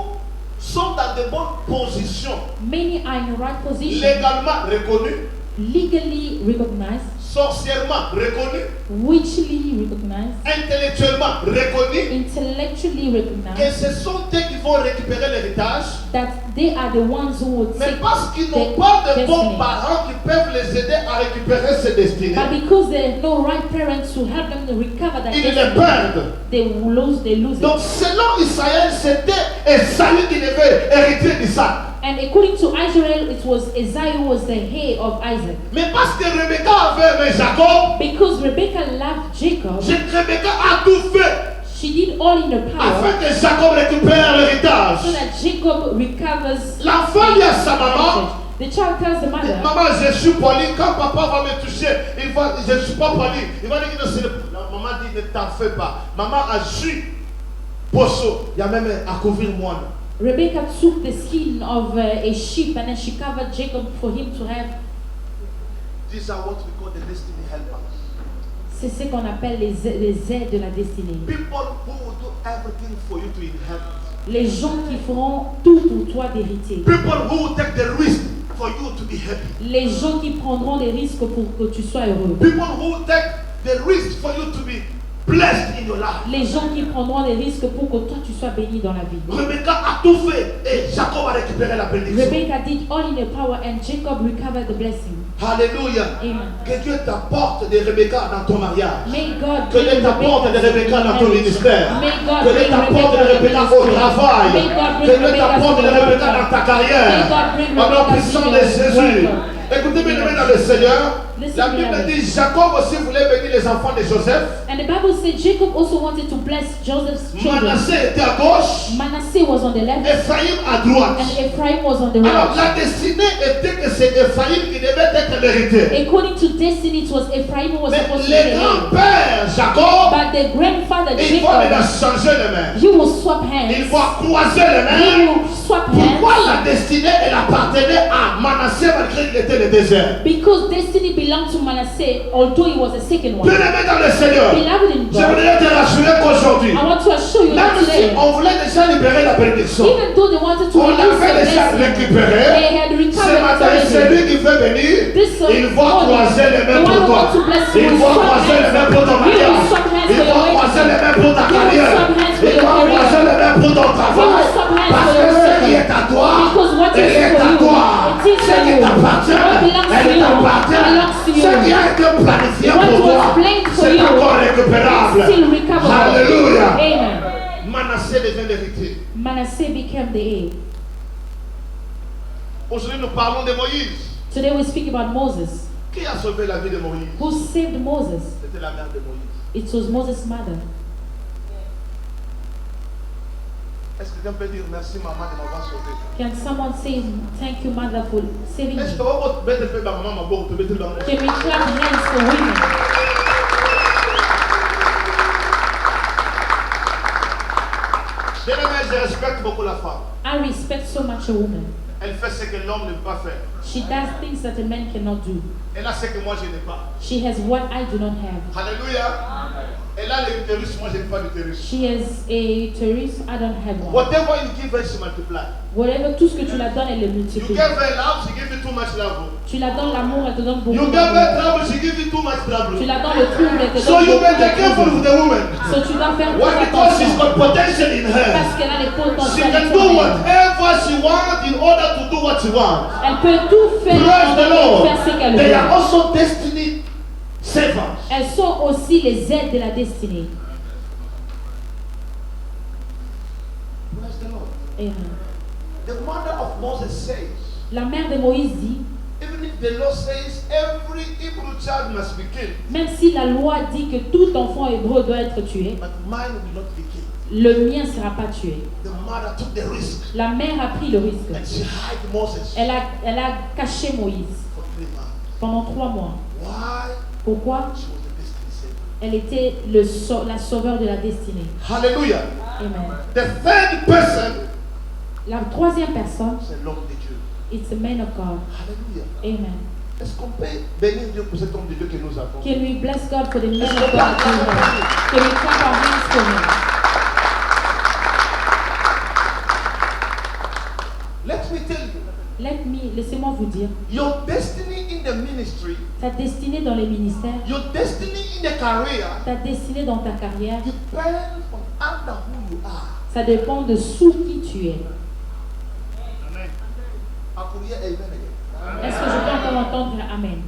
sont dans de bonnes positions, Many are in the right position, légalement reconnues, legally recognized, sorcièrement reconnues, witchly recognized, intellectuellement reconnues, intellectually que recognized, ce sont eux qui vont récupérer l'héritage, that they are the ones who will mais take parce qu'ils n'ont the pas de bons destiny. parents qui peuvent les aider à récupérer ces destinées, But because there are no right parents to help them to recover that ils les destiny, perdent. they lose Donc it. selon Israël, c'était Esaü qui devait hériter d'Isaac. And according to Israel, it was Isaiah who was the heir of Isaac. Mais parce que Rebecca avait aimé Jacob, Because Rebecca loved Jacob, Rebecca a tout fait she did all in her power afin que Jacob récupère l'héritage. so that Jacob recovers. L'enfant dit à sa maman, The child tells the mother, maman, je suis poli. Quand papa va me toucher, je ne suis pas poli. Il va dire que c'est le... La maman dit, ne t'en fais pas. Maman a su poisson. Il y a même à couvrir moi. Rebecca took the skin of a sheep and then she covered Jacob for him to have. These are what we call the destiny helpers. C'est ce qu'on appelle les aides de la destinée. People who will do everything for you to inherit. Les gens qui feront tout pour toi d'hériter. People who will take the risk for you to be happy. Les gens qui prendront des risques pour que tu sois heureux. People who will take the risk for you to be blessed in your life. Les gens qui prendront des risques pour que toi tu sois béni dans la vie. Rebecca a tout fait et Jacob a récupéré la bénédiction. Rebecca did all in her power and Jacob recovered the blessing. Alléluia. Amen. Que Dieu t'apporte des Rebecca dans ton mariage. May God Que bring Dieu t'apporte des Rebecca dans ton marriage. ministère. May God Que Dieu bring t'apporte des Rebecca Rebecca in au the travail. May God bring Que Dieu Rebecca t'apporte to des the Rebecca work. dans ta May carrière. God bring Au nom Rebecca puissant to de your Jésus. work. Écoutez bien, aimés dans le Seigneur. Listen, La Bible beloved. dit Jacob aussi voulait bénir les enfants de Joseph. And the Bible said Jacob also wanted to bless Joseph's children. Manasseh était à gauche, Manasseh was on the left Ephraïm à droite. and Ephraim was on the Alors right. la destinée était que c'est Ephraïm qui devait être l'héritier. According to destiny, it was Ephraim who was Mais supposed to be the le heir. grand-père Jacob, But the grandfather il va maintenant Jacob, changer les mains. he will swap Il hands. va croiser les He mains. will swap Pourquoi hands. la destinée elle appartenait à Manasseh malgré qu'il était le deuxième? Because destiny belonged to Manasseh, although he was the second one. Bien-aimé dans le Seigneur, Beloved in je God, voudrais te rassurer qu'aujourd'hui, I want to assure you that même si today, on voulait déjà libérer la bénédiction, even though they wanted to récupéré. Ce matin, c'est lui qui veut venir. Il va croiser les mains pour toi. Il va croiser les mains pour ton mariage. Il va croiser les mains pour ta carrière. Il va croiser les mains pour ton travail. Parce que ce qui est à toi, il est à toi. Ce qui t'appartient, elle t'appartient. Ce qui a été planifié pour toi, c'est encore récupérable. Alléluia. Amen. Manassé devient l'héritier. Manasseh became the heir. Aujourd'hui, nous parlons de Moïse. Today we speak about Moses. Qui a sauvé la vie de Moïse? Who saved Moses? C'était la mère de Moïse. It was Moses' mother. Est-ce que quelqu'un peut dire merci maman de m'avoir sauvé? Can someone say thank you, mother, for saving me? Est-ce que vous pouvez mettre la maman maman ou mettre la maman? Can we clap hands for women? Je respecte beaucoup la femme. I respect so much a woman. Elle fait ce que l'homme ne peut pas faire. She does things that a man cannot do. Elle a ce que moi je n'ai pas. She has what I do not have. Alléluia. Elle a l'utérus, moi je n'ai pas l'utérus. She has a uterus, I don't have one. Whatever you give her, she multiply. Whatever, tout ce que tu la donnes, elle le You multiplie. give her love, she give you too much love. Tu la donnes l'amour, elle te donne beaucoup You give d'amour. her trouble, she give you too much trouble. Tu la donnes le trouble, elle te So donne you beaucoup better careful with de the woman. So tu dois faire Why? très Because she's attention. got potential in her. Parce qu'elle a les She potentiels. can do whatever she wants in order to do what she wants. Elle peut tout faire Praise the Lord. faire ce qu'elle They are veut. also destiny savers. Elles sont aussi les aides de la destinée. Praise the Lord. Amen. The mother of Moses says, La mère de Moïse dit, even if the law says every Hebrew child must be killed, même si la loi dit que tout enfant hébreu doit être tué, but mine will not be killed. le mien ne sera pas tué. The mother took the risk La mère a pris le risque. and she hid Moses Elle a caché Moïse for 3 months. pendant 3 mois. Why? Pourquoi? She was the destiny saver. Elle était la sauveur de la destinée. Hallelujah. Amen. The third person, La troisième personne, c'est l'homme de Dieu. it's a man of God. Hallelujah. Amen. Est-ce qu'on peut bénir Dieu pour cet homme de Dieu que nous avons? Can we bless God for the man of God that we have? Can we clap our hands for him? Let me tell you, Laissez-moi vous dire, your destiny in the ministry, ta destinée dans les ministères, your destiny in the career, ta destinée dans ta carrière, depends on under who you are. ça dépend de sous qui tu es. Amen. Est-ce que je peux encore entendre un Amen?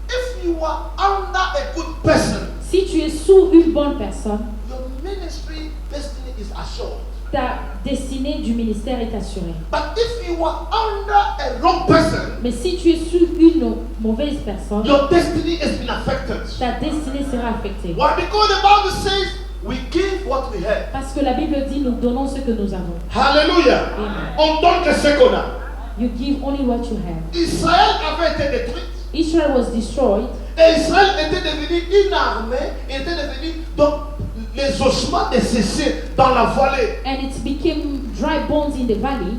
If you are under a good person, Si tu es sous une bonne personne, your ministry destiny is assured. ta destinée du ministère est assurée. But if you are under a wrong person, Mais si tu es sous une mauvaise personne, your destiny has been affected. ta destinée sera affectée. Why? Because the Bible says we give what we have. Parce que la Bible dit, nous donnons ce que nous avons. Hallelujah. Amen. On donne que ce qu'on a. You give only what you have. Israël avait été détruite. Israel was destroyed, Et Israël était devenu une armée, était devenu donc les ossements desséchés dans la vallée. and it became dry bones in the valley.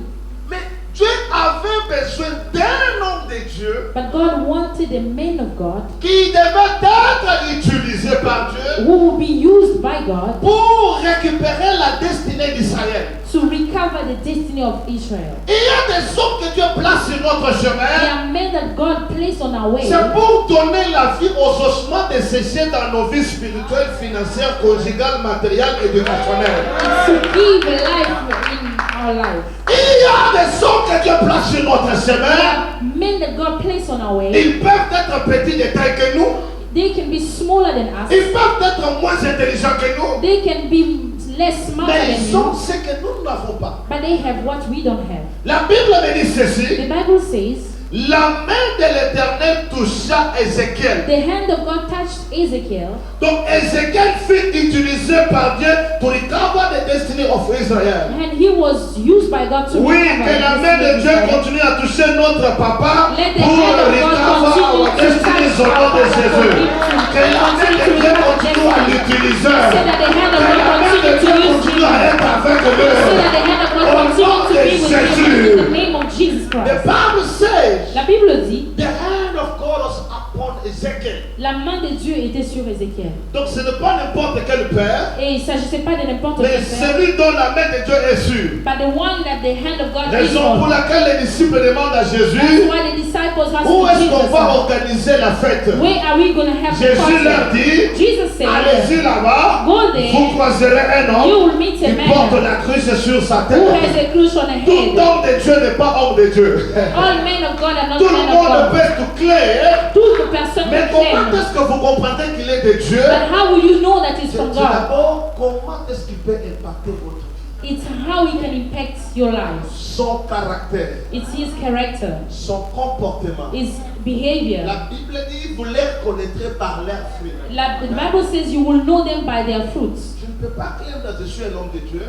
Mais Dieu avait besoin d'un homme de Dieu But God wanted a man of God qui devait être utilisé par Dieu who would be used by God pour récupérer la destinée d'Israël. to recover the destiny of Israel. Il y a des hommes que Dieu place sur notre There chemin. are men that God placed on our way C'est pour donner la vie aux ossements desséchés dans nos vies spirituelles, financières, conjugales, matérielles et éducationnelles. to give life in our life. Il y a des hommes que Dieu place sur notre There chemin. are men that God placed on our way. Ils peuvent être petits de taille que nous. They can be smaller than us. Ils peuvent être moins intelligents que nous. They can be less smart Mais than ils ont you. ce que nous n'avons pas. But they have what we don't have. La Bible me dit The ceci. Bible says, La main de l'Éternel toucha Ézéchiel. the hand of God touched Ezekiel, Donc Ézéchiel fut utilisé par Dieu to recover the destiny of Israel. and he was used by God to Oui, recover que la the main de destiny of Dieu Israel. continue à toucher notre papa Let the pour hand of God recover our continue to destiny touch au nom our de Papa Jésus. for him to Que la main de continue to Dieu recover continue à destiny. l'utiliser. So that the hand of Que la God main de continue Dieu to use continue him. à être avec So eux. that the hand of God Au nom continue to de be with him Jésus. in the name of Jesus The Christ. Bible says La Bible dit, the hand of God was upon Ezekiel. la main de Dieu était sur Ézéchiel. Donc ce n'est pas n'importe quel père, Et il ne s'agissait pas de n'importe mais quel père, celui dont la main de Dieu est sûre. but the one that the hand of God is Raison pour on. laquelle les disciples demandent à That's Jésus, why the disciples asked où est-ce qu'on va Jesus, organiser la fête? where are we going to have the Jésus leur party? dit, Jesus said, allez-y là-bas, go there, vous croiserez un you homme will meet a qui porte man la cruche sur sa who has tête. a cruise on a Tout head. homme de Dieu n'est pas homme de Dieu. All men of God are not Tout le men of monde God. peut être clair, Toute personne mais est comment claire. est-ce que vous comprenez qu'il est de Dieu? But how will you know that it's C'est from tout God? d'abord, comment est-ce qu'il peut impacter votre vie? It's how he can impact your life. Son caractère, It's his character, son comportement. his behavior. La Bible dit, vous les connaîtrez par leurs fruits. The Bible says you will know them by their fruits. Je ne peux pas claim que je suis un homme de Dieu,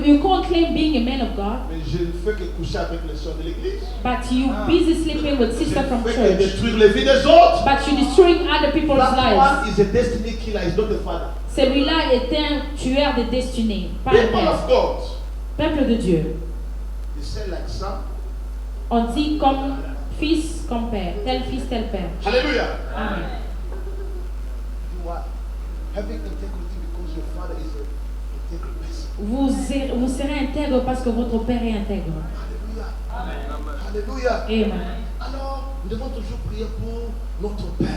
You can't claim being a man of God, mais je ne fais que coucher avec les sœurs de l'église. but you busy sleeping with Je sister ne from fais que church. détruire les vies des autres. But you're destroying other people's That lives. one is a destiny killer, is not a father. Celui-là est un tueur de destinée, pas un People père. of God, Peuple de Dieu. they say like ça. On dit comme fils, comme père. Tel fils, tel père. Hallelujah. Amen. You are having integrity because your father is an integral person. Vous serez intègre parce que votre père est intègre. Alléluia. Alléluia. Amen. Alors, nous devons toujours prier pour notre Père.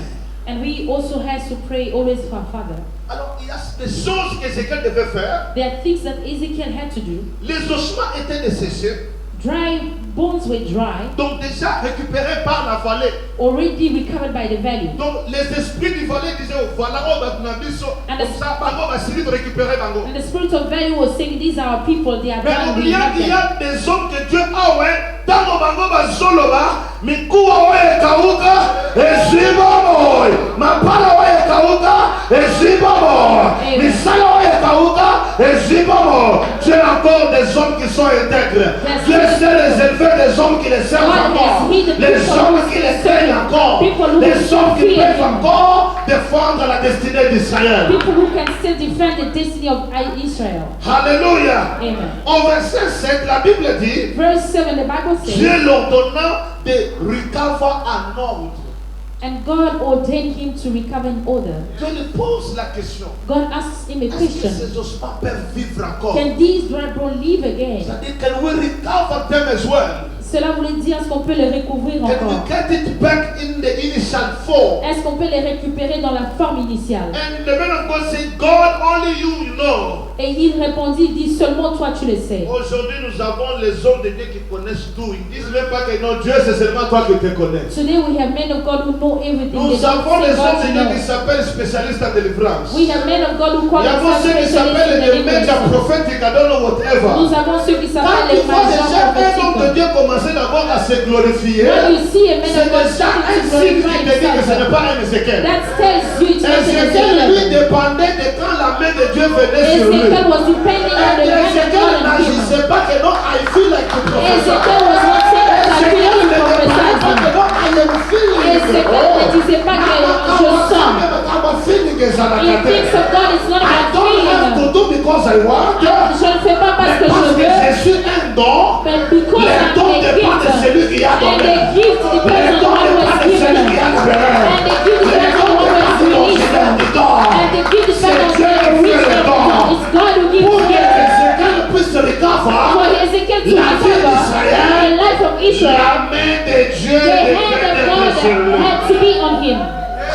And we also have to pray always for our Father. Alors, il y a des choses qu'Ézéchiel devait faire. There are things that Ezekiel had to do. Les ossements étaient desséchés. Dry bones were dry, Donc déjà récupérés par la vallée. already recovered by the valley. Donc les esprits du vallée disaient, oh, voilà, on va comme ça, bango va finir de récupérer bango. And the spirit of valley was saying, these are our people, they are Mais done, we oubliant have qu'il y them. a des hommes que Dieu a, ouais, tango bango va zoloba, mikuwa oye kauka, eziba moy, mapala oye kauka, eziba moy, misala oye kauka, eziba moy. Dieu a encore des hommes qui sont intègres. Dieu sait les élever des hommes qui les servent encore, les hommes qui les craignent encore, les hommes qui peuvent encore défendre la destinée d'Israël. People who can still defend the destiny of Israel. Alléluia. Amen. Au verset 7, la Bible dit, Verse 7, the Bible says, Dieu leur donna de recover en ordre. and God ordained him to recover in order. Dieu lui pose la question. God asks him a Est-ce que question. ces ossements peuvent vivre encore? Can these dry bones live again? C'est-à-dire can we recover them as well? Cela voulait dire, est-ce qu'on peut les recouvrir Can we encore? get it back in the initial form? Est-ce qu'on peut les récupérer dans la forme initiale? And the man of God said, God, only you know. Et il répondit, il dit, seulement toi tu le sais. Aujourd'hui, nous avons les hommes de Dieu qui connaissent tout. Ils disent même pas que non, Dieu, c'est seulement toi qui te connais. Today we have men of God who know everything. They Nous don't avons say les God hommes de to Dieu qui know. s'appellent spécialistes en délivrance. We have men of God who call Il y a themselves ceux qui specialists s'appellent in les médias deliverance. prophétiques, I don't know whatever. Nous avons ceux qui Quand s'appellent tu les vois déjà magistres un homme de prophétiques. Dieu commencer d'abord à se glorifier, When you see a man c'est of God déjà un starting to signe qui glorify te dit que ce n'est himself, pas un Ézéchiel. that tells you it's not an Ézéchiel, lui, Ezekiel. dépendait de quand la main de Dieu venait sur lui. Ezekiel was depending on the Et hand of Ézéchiel God on him. n'agissait pas que non, I feel like to prophesy. Ezekiel was not saying that I feel Ézéchiel like ne disait pas que prophesying. non, I am feeling. Ezekiel ne disait pas que je sens. He thinks of God, it's not I about don't have to feeling. do because I want. Je ne fais pas parce que Parce je que veux, je suis un don. but because Les I'm dons a dépendent de gift. celui qui a And donné. the gift Les depends on dons one who dépendent has de given celui qui a us. libéré. And the gift Les depends dons on one who has dépendent du released originaire us. du don. And the gift depends on C'est Dieu the qui fait reason le of the don. gift. It's God who Pour gives que gifts. Ézéchiel puisse recover For Ezekiel to la vie recover d'Israël, the life of Israel, la main de Dieu the hand devait of être sur God lui. had to be on him.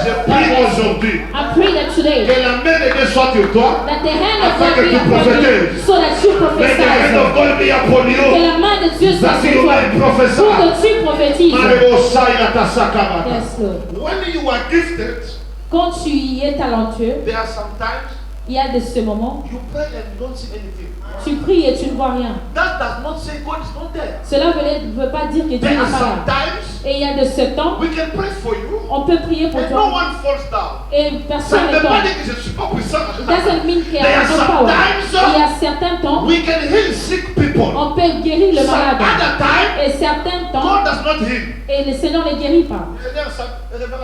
Je prie aujourd'hui I pray that today, que la main de Dieu soit sur toi, that the hand of afin God que be tu upon you, prophétises. so that you May the hand prophesy. of God be upon Que you. la main de Dieu soit That sur you toi, may prophesy. pour que tu prophétises. Marebosaya tasakabata. Yes, Lord. When you are gifted, Quand tu y es talentueux, there are sometimes il y a de ce moment, you pray and you don't see anything. tu pries et tu ne vois rien. That does not say God is not there. Cela ne veut pas dire que Dieu There n'est are pas là. sometimes Et il y a de ce temps, we can pray for you on peut prier pour and no toi one falls down. et Ça personne ne ne veut pas tombe. dire que je ne suis pas puissant. It doesn't mean qu'il y There a are un power. sometimes Il y a certains temps, we can heal sick people. on peut guérir le Some malade. other time, Et certains God temps, does not heal. et le Seigneur ne guérit pas.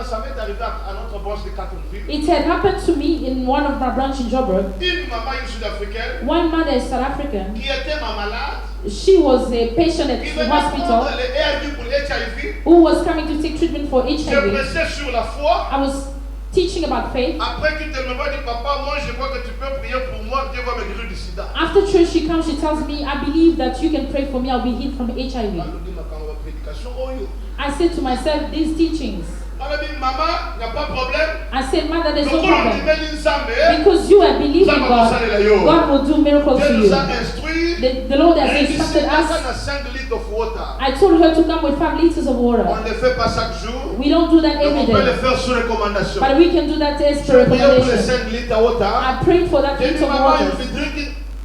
Ça m'est arrivé à notre branche de Catonville. It had happened to me in one of my branch in Joburg. Une maman sud-africaine One mother is South African. qui était ma malade, She was a patient at qui the venait hospital prendre les ARV pour l'HIV. who was coming to take treatment for Je HIV. pressais sur la foi. I was teaching about faith. Après qu'il te me va dire, papa, moi je crois que tu peux prier pour moi, Dieu va me guérir du sida. After church, she comes, she tells me, I believe that you can pray for me, I'll be healed from HIV. I said to myself, these teachings. I said, Mother, there's no problem. Because you are believing God, God will do miracles for you. The Lord has instructed us. I told her to come with 5 liters of water. We don't do that every day. But we can do that as per recommendation. I prayed for that liter of water.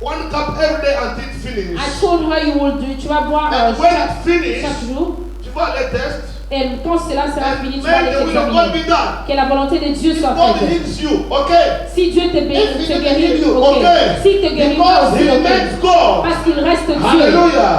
1 cup every day until it finishes. I told her you will do, tu vas boire chaque jour. Tu vas les tests. Et quand cela sera fini, tu vas les examiner. Que la volonté de Dieu soit faite. Si Dieu te guérit, ok. Si te guérit pas aussi, ok. Parce qu'il reste Dieu.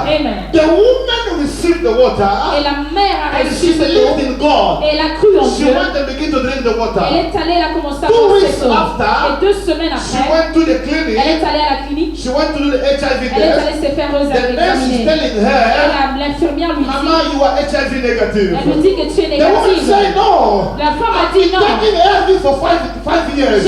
Amen. The woman received the water. Et la mère a reçu she ce believed in God. Et elle a cru en She Dieu. went and began to drink the water. Elle est allée, elle a commencé à 2 boire weeks cette eau. after, Et 2 semaines she après, went to the clinic. elle est allée à la clinique. She went to do the HIV Elle est test. allée se faire The nurse is examiner. telling her, L'infirmière lui Mama, dit, you are HIV negative. elle lui dit que tu es The woman négative. said, no. La femme a I've dit been non. taking ARV for 5 years.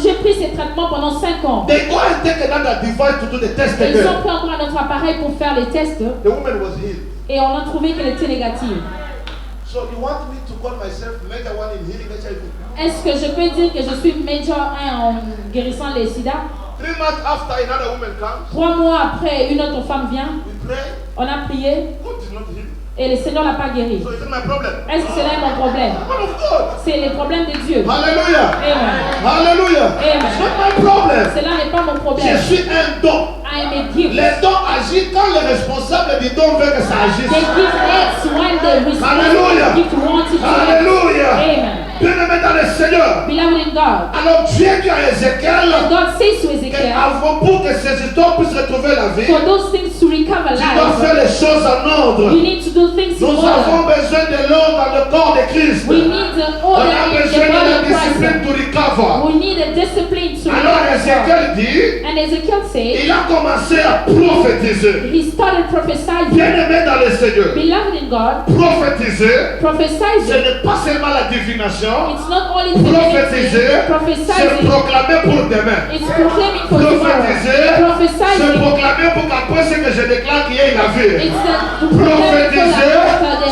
J'ai pris ces traitements pendant 5 ans. They go and take another device to do the test Ils again. ont pris encore un autre appareil pour faire les tests. The woman was healed. Et on a trouvé qu'elle était négative. So you want me to call myself major one in healing HIV? Est-ce que je peux dire que je suis major 1 en guérissant les sida? 3 months after another woman comes, 3 mois après, une autre femme vient. we pray. On a prié God did not heal. et le Seigneur l'a pas guéri. So is it my problem? Est-ce que cela est mon problème? Man of God. C'est les problèmes de Dieu. Hallelujah. Amen. Hallelujah. Amen. It's not my problem. Cela n'est pas mon Je problème. suis un don. I am a gift. Les dons agissent quand les responsables du don veulent que ça agisse. They give acts when the Hallelujah. responsible gift wanted to act. Hallelujah. Amen. Bien-aimé dans le Seigneur. Beloved in God. Alors Dieu dit à Ézéchiel God says to Ezekiel, qu'avant pour que ces histoires puissent retrouver la vie, for those things to recover tu dois life, faire les choses en ordre. you need to do things in Nous order. avons besoin de l'ordre dans le corps de Christ. We need the On order a in the besoin de body la of discipline Christ. to recover. We need a discipline to Alors recover. Ézéchiel dit, And Ezekiel said, il a commencé à prophétiser. he started prophesying. Bien-aimé dans le Seigneur, Beloved in God, prophétiser, ce prophesizing, n'est pas seulement la divination. it's not only Prophétiser, c'est prophesizing, proclamer pour demain. it's proclaiming for tomorrow. Prophétiser, c'est Prophesizing, proclamer pour qu'après ce que je déclare qu'il y ait la vie. it's to proclaim for Prophétiser,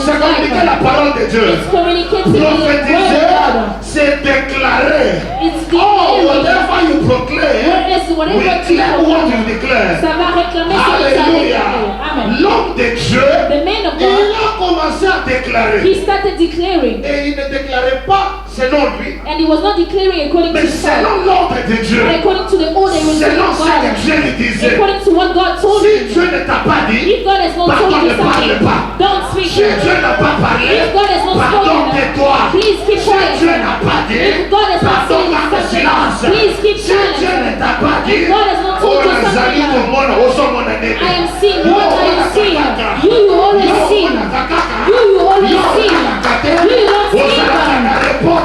c'est communiquer la parole de Dieu. It's communicating the word of Prophétiser, God. c'est déclarer. It's Oh, declaring. whatever you proclaim, Whatever we you declare what you proclaim, declare. ça va réclamer ce que tu as déclaré. Alléluia. Amen. L'homme de Dieu, The man of il God, a commencé à déclarer. he started declaring, Et il ne déclarait pas selon lui, and he was not declaring according to mais himself, selon l'ordre de Dieu. but according to the order he was giving Selon ce que God, Dieu lui disait. according to what God told Si him. Dieu ne t'a pas dit, If God has not pardon, told you ne parle something, pas. don't speak. Si Dieu n'a pas parlé, If God has not pardon, spoken, tais-toi. please keep Si quiet. Dieu n'a pas dit, If God has not pardon, said garde le something, silence. please keep Si Dieu ne silent. t'a pas dit, If God has not oh, told you Nazali, something, ton monde, oh, son monde est I am seeing. What are you seeing? You always see. You always see. You don't see them.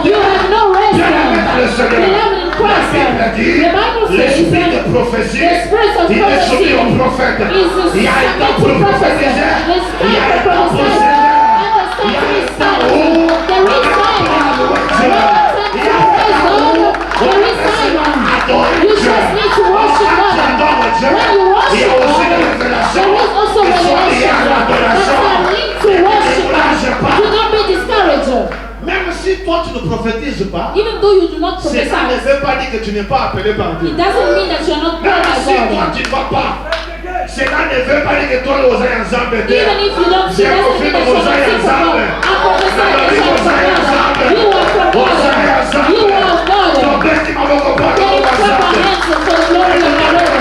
You have no rest. Beloved in Christ, the Bible says l'esprit de that prophétie, the spirit of il est soumis au prophecy prophète. is the Il y a un temps pour spirit of prophecy. prophétiser, The il y a un spirit of temps pour prophecy. céder. And the spirit is silent. There is silence. There is silence. You just need to worship God. When you worship God, there is also revelation. That's not linked to worship God. Do not be discouraged. Même si toi tu ne prophétises pas, Even though you do not cela ne prophesy, veut pas dire que tu n'es pas appelé par Dieu. it doesn't mean that you are not Même called si by toi God. tu ne vas pas, cela ne veut pas dire que toi nous allons ensemble. Even if you don't, it doesn't mean that you are not sick from God. I prophesy that you are from God. You are from God. You are of God. Then clap our hands for the glory of the Lord.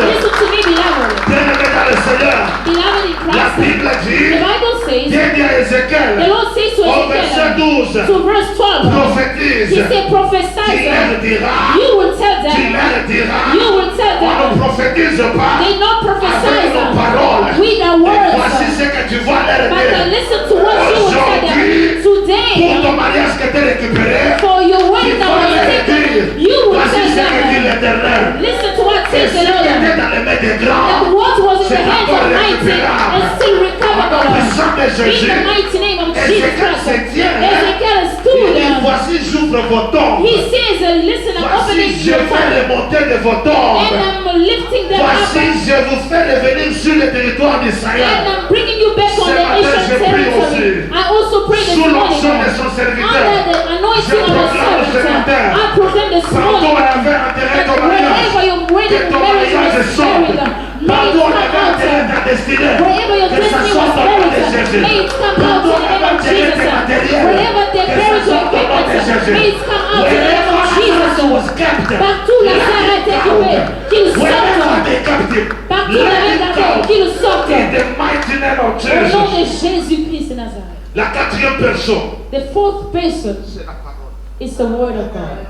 Listen to me, beloved. Beloved in La Christ. Bible dit, The Bible says, Dieu dit à Ézéchiel, the Lord says to au verset Ezekiel, 12, to verse 12, prophétise, he said, tu prophesy. leur diras, You will tell tu them. leur diras, You will tell on ne them. prophétise pas They not prophesy avec nos paroles. with our Et voici words. ce que tu vas leur But then dire. listen to what you will tell them. Pour Today, ton mariage que tu as récupéré, for your tu wedding that vas was leur taken, dire, you will voici tell ce que dit them. l'Éternel. Listen to what Et says ce the qui Lord. était dans les mains des grands, That what was in the c'est hands encore of mighty récupérable. is still Au recoverable. puissant de In Jésus. the mighty name of Ezekiel Jesus Christ. se tient. Ezekiel Il stood dit, there. voici j'ouvre vos tombes. He says, listen, I'm Voici, opening je your vais tomb. les monter de vos tombes. And I'm lifting them Voici, up. je vous fais revenir sur le territoire And d'Israël. I'm bringing you back on Ce the matin, Asian je prie territory. aussi. I also pray this Sous morning. l'onction de son serviteur. Under the anointing Je of the proclame ce servant. matin. I proclaim this Partout morning. on avait enterré that ton mariage. wherever your Que wedding ton marriage mariage was sorte. buried, may Partout it on come avait enterré out. ta destinée. Wherever your Que ça destiny was sorte au nom de buried, Jésus. may it come out Partout in on the name avait of enterré Jesus. tes matériels. Wherever they Que ça buried your sorte au nom de equipment, Jésus. may it come out in the Wherever name of Jesus. was kept. Partout la terre a été coupée, qu'il Wherever sorte. they kept it. Partout Let la it terre, go. qu'il sorte. In the mighty name of Au nom de Jesus. Jésus-Christ de Nazareth. La quatrième personne, The fourth person c'est la parole. is the word of God.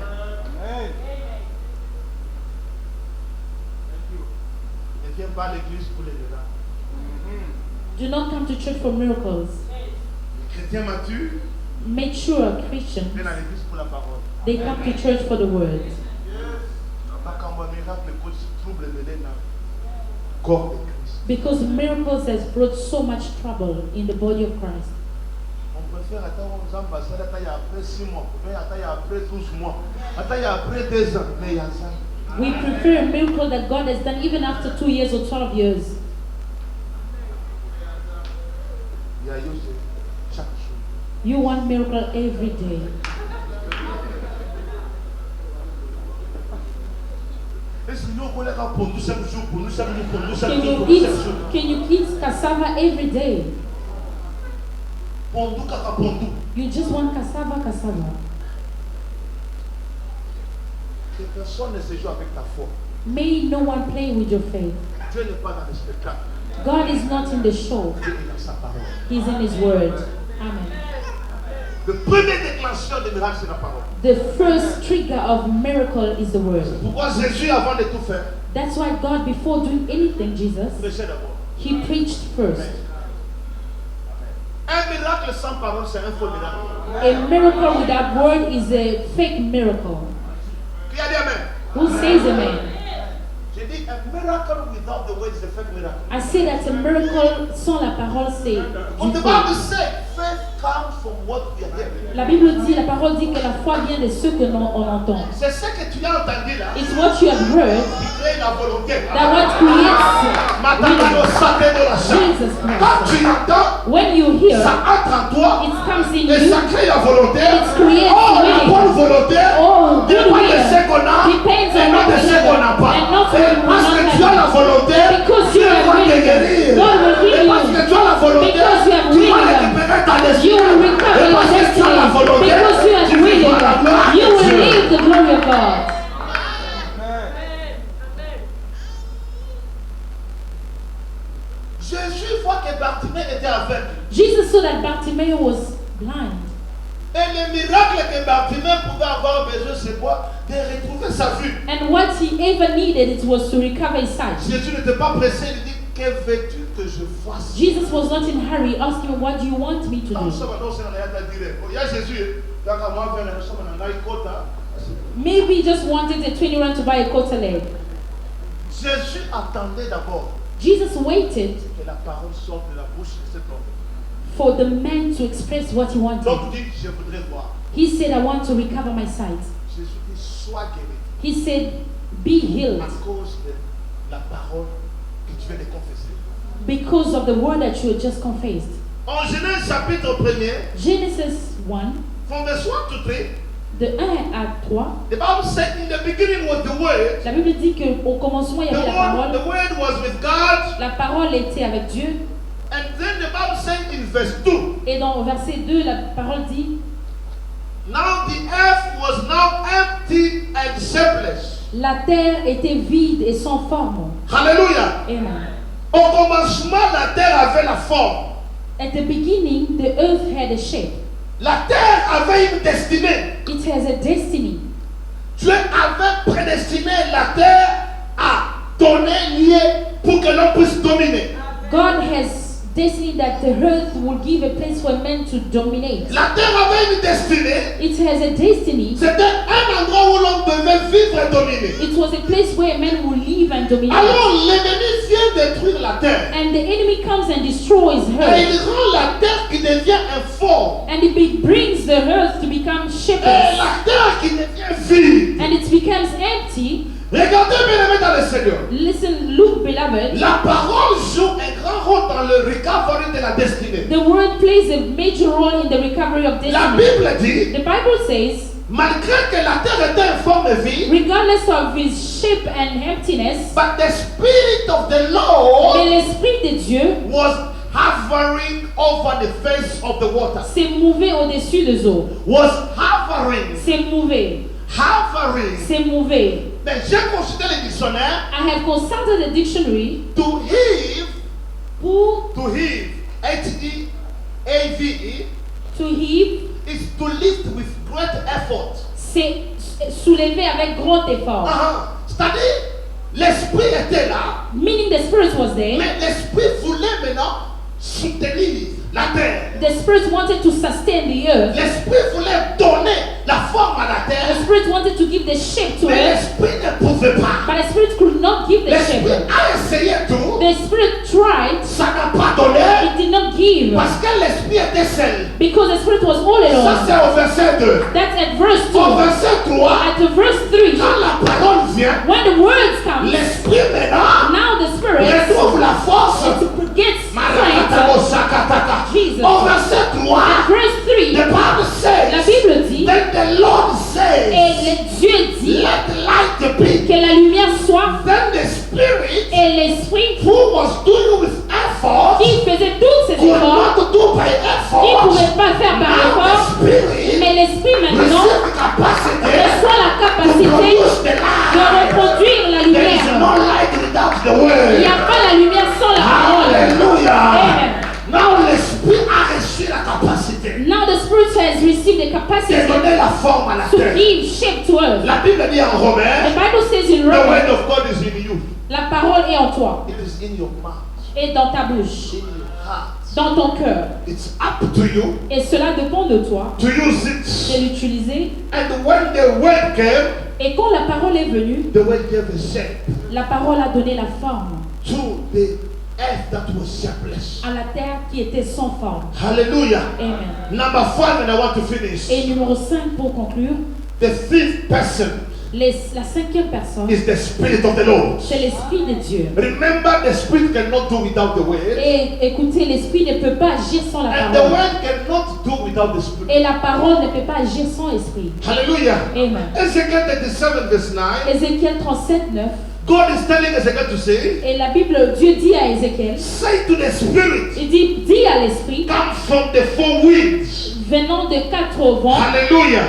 Ne viens pas à l'église pour les miracles. Do not come to church for miracles. Les chrétiens matures Mature Christians, viennent à l'église pour la parole. they come to church for the word. Pas quand un miracle cause trouble mêlé dans le corps de Christ. Because miracles has brought so much trouble in the body of Christ. On préfère attendre aux ambassades, attendre après 6 mois, attendre après 12 mois, attendre après 2 ans, mais il y a ça. We prefer a miracle that God has done even after 2 years or 12 years. Il y a eu chaque jour. You want miracle every day. Et si nous voulons pour nous 5 jours, pour nous 5 jours, pour nous 5 Can jours, you pour nous 5 eat? jours. Can you eat cassava every day? Pour nous, caca pour nous. You just want cassava. Que personne ne se joue avec ta foi. May no one play with your faith. Dieu n'est pas dans le spectacle. God is not in the show. Dieu est dans sa parole. He's in His word. Amen. Le premier déclencheur de miracle, c'est la parole. The first trigger of miracle is the word. Pourquoi Jésus, avant de tout faire, That's why God, before doing anything, Jesus, prêchait d'abord. He preached first. Un miracle sans parole, c'est un faux miracle. A miracle without word is a fake miracle. Qui a dit Amen? Who says amen? J'ai dit un miracle without the word is a fake miracle. I say that a miracle sans la parole, c'est On du te parle de faux. ça. Faith comes from what we are hearing. La Bible dit, la parole dit que la foi vient de ce que on entend. C'est ce que tu as entendu là. It's what you have heard Qui crée la volonté. that what creates Maintenant, saté de la chair. Jesus Quand Christ. tu entends, When you hear, ça entre en toi. it comes in Et you. ça crée la volonté. It creates Oh, la willing. bonne volonté Oh, good dépend de will. ce qu'on a Depends et on non what de we ce have qu'on n'a pas. and not Et what we parce que not tu as la have. volonté, Because Dieu you have va te willing. guérir. God will heal Et parce you. que tu as la volonté, Because you have tu vas willing. récupérer ta You destinée. will recover Et your parce que tu as destiny. la volonté, Because you are tu willing. vivras la gloire You de will Dieu. live the glory of God. Jésus voit que Bartimée était aveugle. Jesus saw that Bartimaeus was blind. Et le miracle que Bartimée pouvait avoir besoin, c'est quoi? De retrouver sa vue. And what he ever needed it was to recover his sight. Jésus n'était pas pressé, il dit, que veux-tu que je fasse? Jesus was not in a hurry, asking him, what do you want me to Comme do? ça, maintenant, c'est dans la direct. Il y a Jésus, donc à moi, vers nous sommes dans la côte. Maybe he just wanted a 20 rand to buy a quarter leg. Jésus attendait d'abord Jesus waited que la parole sorte de la bouche de cet homme. for the man to express what he wanted. Donc il dit, je voudrais voir. He said, I want to recover my sight. Jésus dit, sois guéri He said, be healed à cause de la parole que tu viens de confesser. because of the word that you had just confessed. En Genèse chapitre 1er, Genesis 1, from verse 1 to 3, de 1 à 3, the Bible said in the beginning was the word. la Bible dit qu'au commencement, il y avait la parole. The word was with God. La parole était avec Dieu. And then the Bible said in verse 2, Et dans verset 2, la parole dit, now the earth was now empty and shapeless. la terre était vide et sans forme. Hallelujah. Amen. Au commencement, la terre avait la forme. At the beginning, the earth had a shape. La terre avait une destinée. It has a destiny. Dieu avait prédestiné la terre à donner lieu pour que l'on puisse dominer. God has destiny that the earth will give a place for men to dominate. La terre avait une destinée. It has a destiny. C'était un endroit où l'on devait vivre et dominer. It was a place where men will live and dominate. Alors l'ennemi vient détruire la terre. And the enemy comes and destroys Et her. il rend la terre qui devient informe. And it brings the earth to become Et la terre qui devient vide. and it becomes empty. Regardez bien aimé dans le Seigneur. Listen, look, beloved. La parole joue un grand rôle dans le recovery de la destinée. The word plays a major role in the recovery of La destiny. Bible dit, The Bible says, malgré que la terre était informe vide, regardless of his shape and emptiness, but the Spirit of the Lord mais l'Esprit de Dieu was hovering over the face of the water. s'est mouvé au-dessus des eaux. Was hovering. S'est mouvé. Hovering. S'est mouvé. Mais j'ai consulté le dictionnaire. I have consulted the dictionary To heave, pour to heave, H-E-A-V-E, to heave, is to lift with great effort. c'est soulever avec grand effort. C'est-à-dire, l'esprit était là, Meaning the Spirit was there. mais l'esprit voulait maintenant soutenir la terre. The Spirit wanted to sustain the earth. L'esprit voulait donner la forme à la The terre, Spirit wanted to give the shape to mais it, l'esprit ne pouvait pas. but the Spirit could not give the L'esprit shape. a essayé tout, The Spirit tried, ça n'a pas donné, it did not give, parce que l'esprit était seul. because the Spirit was all Ça alone. c'est au verset 2. That's at verse 2. Au verset 3, At the verse 3, quand la parole vient, when the words come, l'esprit maintenant now the Spirit retrouve la force. gets Marakatabo strength. sakataka. Jesus. Au verset 3, At verse 3, the Bible la says, Bible dit, then the Lord says, Dieu dit let light be. que la lumière soit, Then the Spirit et l'Esprit who was doing with effort qui faisait tous ces could efforts, not do by il ne effort. pouvait pas faire par Now effort, the Spirit mais l'Esprit maintenant receive capacity reçoit la to capacité produce the de light. reproduire la There is no lumière. light without the Il n'y word. a pas la lumière sans la parole. Hallelujah. Amen. Now l'Esprit a reçu la capacité Now the Spirit has received the de capacity donner la forme à la to terre. give shape to earth. La Bible dit en The Romains, Bible says in the word Romans, of God is in you. la parole est en toi It is in your mouth, et dans ta bouche, in your heart. dans ton cœur. It's up to you Et cela dépend de toi to use de it. l'utiliser. And when the word came, Et quand la parole est venue, the word gave a shape la parole a donné la forme to the earth that was shapeless. à la terre qui était sans forme. Hallelujah. Amen. Number 5, and I want to finish. Et numéro 5 pour conclure, The fifth person la cinquième personne, is the Spirit of the Lord. c'est l'Esprit de Dieu. Remember, the Spirit cannot do without the word, Et écoutez, l'Esprit ne peut pas agir sans la and the parole. word cannot do without the Spirit. Et la parole ne peut pas agir sans Esprit. Hallelujah. Amen. Ezekiel 37, verse 9. Ézéchiel 37, 9. God is telling Ezekiel to say, Et la Bible, Dieu dit à Ézéchiel, say to the Spirit, il dit, dis à l'Esprit, come from the four winds. venant de quatre vents, Hallelujah.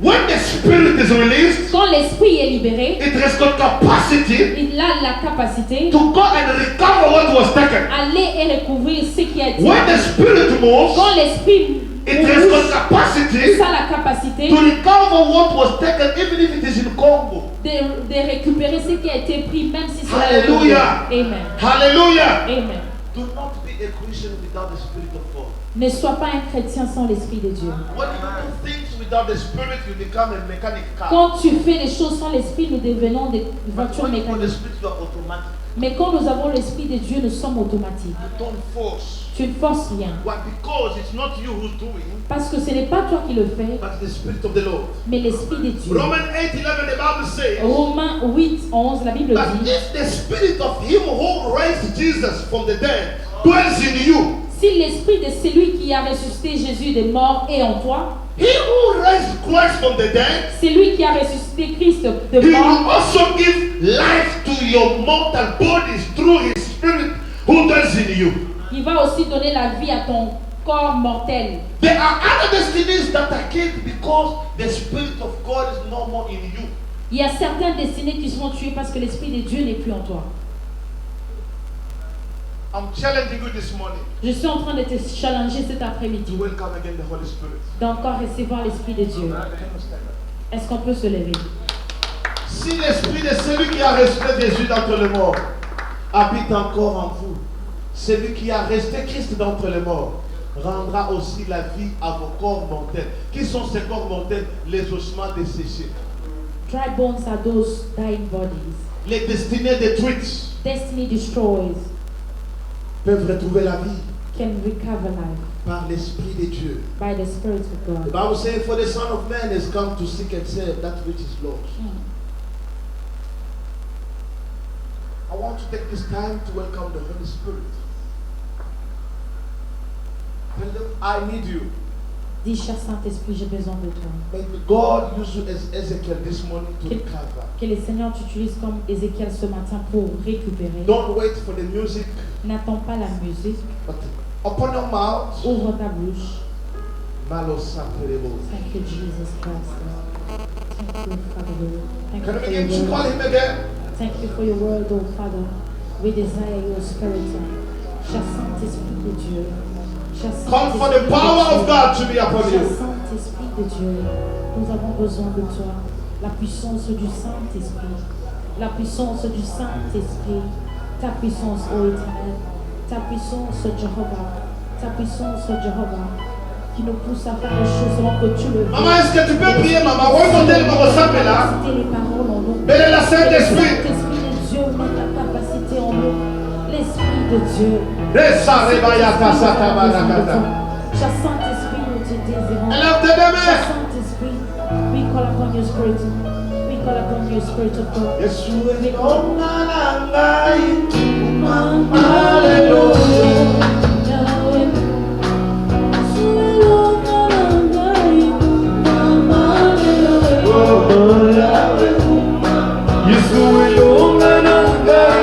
When the Spirit is released, quand l'Esprit est libéré, it has got capacity il a la capacité to go and recover what was taken. d'aller et recouvrir ce qui a été. When the Spirit moves, Quand l'Esprit it has got capacity ça a la capacité to recover what was taken, even if it is in Congo. de récupérer ce qui a été pris, même si c'est là. Hallelujah. Amen. Hallelujah. Amen. Do not be a Christian without the Spirit of God. Ne sois pas un chrétien sans l'Esprit de Dieu. When you do things without the Spirit, you become a mechanic car. Quand tu fais les choses sans l'Esprit, nous devenons des But voitures when you have the mécaniques. Spirit, you are automatic. Mais quand nous avons l'Esprit de Dieu, nous sommes automatiques. You don't force. Tu ne forces rien. Why? Because it's not you who's doing, Parce que ce n'est pas toi qui le fais, but the Spirit of the Lord. mais l'Esprit de Dieu. Romans 8:11, the Bible says, Romains 8, 11, la Bible but dit, if the Spirit of Him who raised Jesus from the dead dwells in you, si l'Esprit de celui qui a ressuscité Jésus des morts est en toi, He who raised Christ from the dead, celui qui a ressuscité Christ de He will mort, also give life to your mortal bodies through His Spirit who dwells in you. il va aussi donner la vie à ton corps mortel. There are other destinies that are killed because the Spirit of God is no more in you. Il y a certaines destinées qui seront tuées parce que l'Esprit de Dieu n'est plus en toi. I'm challenging you this morning Je suis en train de te challenger cet après-midi to welcome again the Holy Spirit. d'encore recevoir l'Esprit de Dieu. Est-ce qu'on peut se lever? Si l'Esprit de celui qui a ressuscité Jésus d'entre les morts habite encore en vous, celui qui a resté Christ d'entre les morts rendra aussi la vie à vos corps mortels. Qui sont ces corps mortels? Les ossements desséchés. Dry bones are those dying bodies. Les destinées détruites Destiny destroys peuvent retrouver la vie can recover life par l'Esprit de Dieu. by the Spirit of The God. Bible says, for the Son of Man has come to seek and save that which is lost. I want to take this time to welcome the Holy Spirit. Tell them, I need you. Dis, cher Saint-Esprit, j'ai besoin de toi. May God use you as Ezekiel this morning to recover. Que le Seigneur t'utilise comme Ézéchiel ce matin pour récupérer. Don't wait for the music, N'attends pas la musique. but open your mouth. Ouvre ta bouche. Malo Saperebo. Thank you, Jesus Christ. Thank you, Father Lord. Thank Can you we for begin to your call word. him again? Thank you for your word, oh Father. We desire your spirit. Cher Saint-Esprit de Dieu. Cher Come for the Saint-Esprit power de of Dieu. God to be upon Cher you. Saint-Esprit de Dieu, nous avons besoin de toi. La puissance du Saint-Esprit. La puissance du Saint-Esprit. Ta puissance, ô Éternel. Ta puissance, Jéhovah. Ta puissance, Jéhovah. Qui nous pousse à faire les choses selon que tu le veux. Maman, est-ce que tu peux prier, maman? Ouais, mon Dieu, maman, ça fait là. Citer les paroles en nous. Bénis la Saint-Esprit. L'Esprit de Dieu met ta capacité en nous. L'Esprit de Dieu. Resa rebayata satabarakata. Cher Saint-Esprit, nous te désirons. Élève tes deux mains. Saint-Esprit, we call upon your spirit. We call upon your spirit of God. Yesu We call upon enonanangai. Hallelujah. Yesu enonanangai.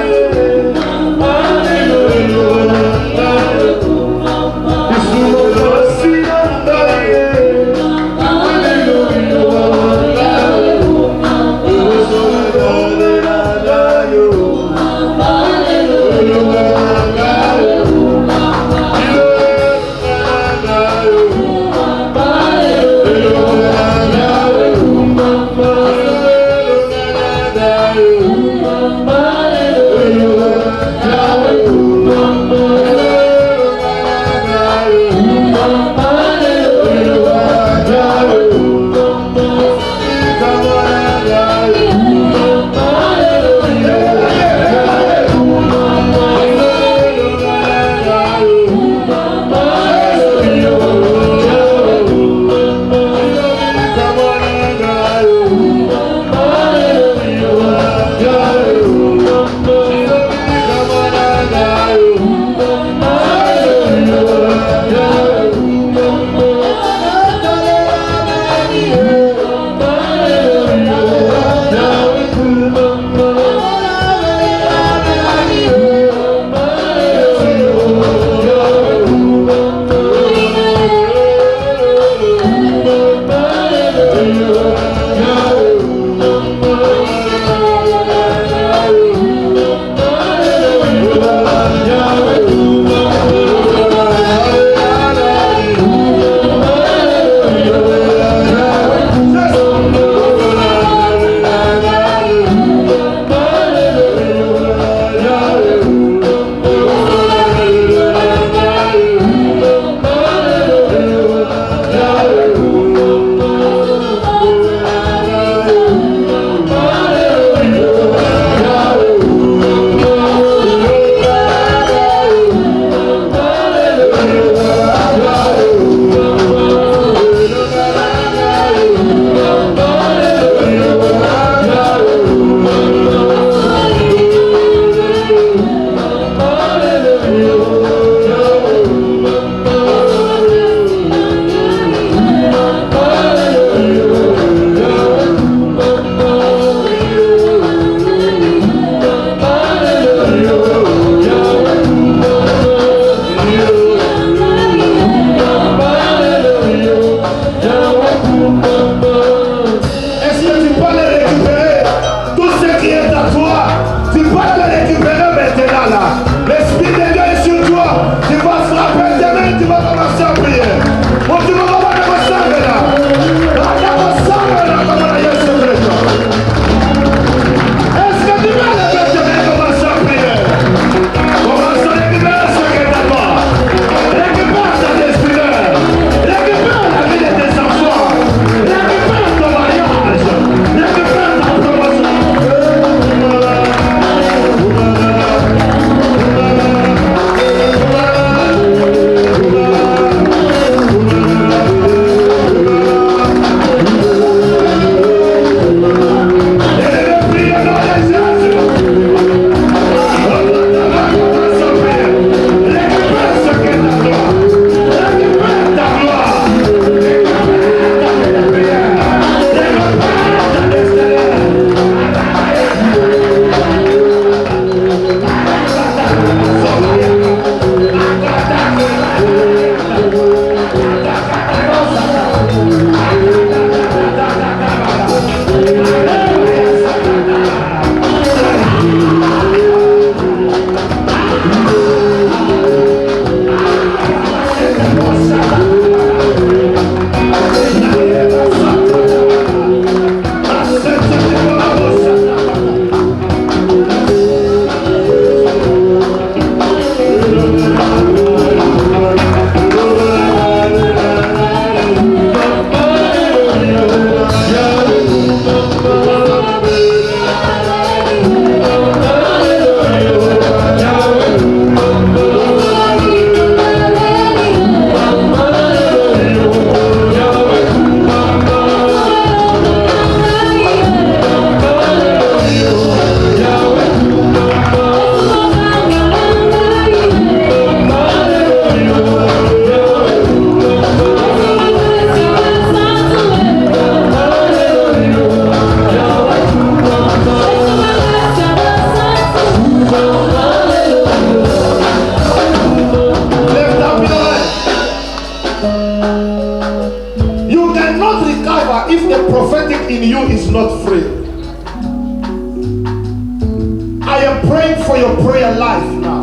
life now.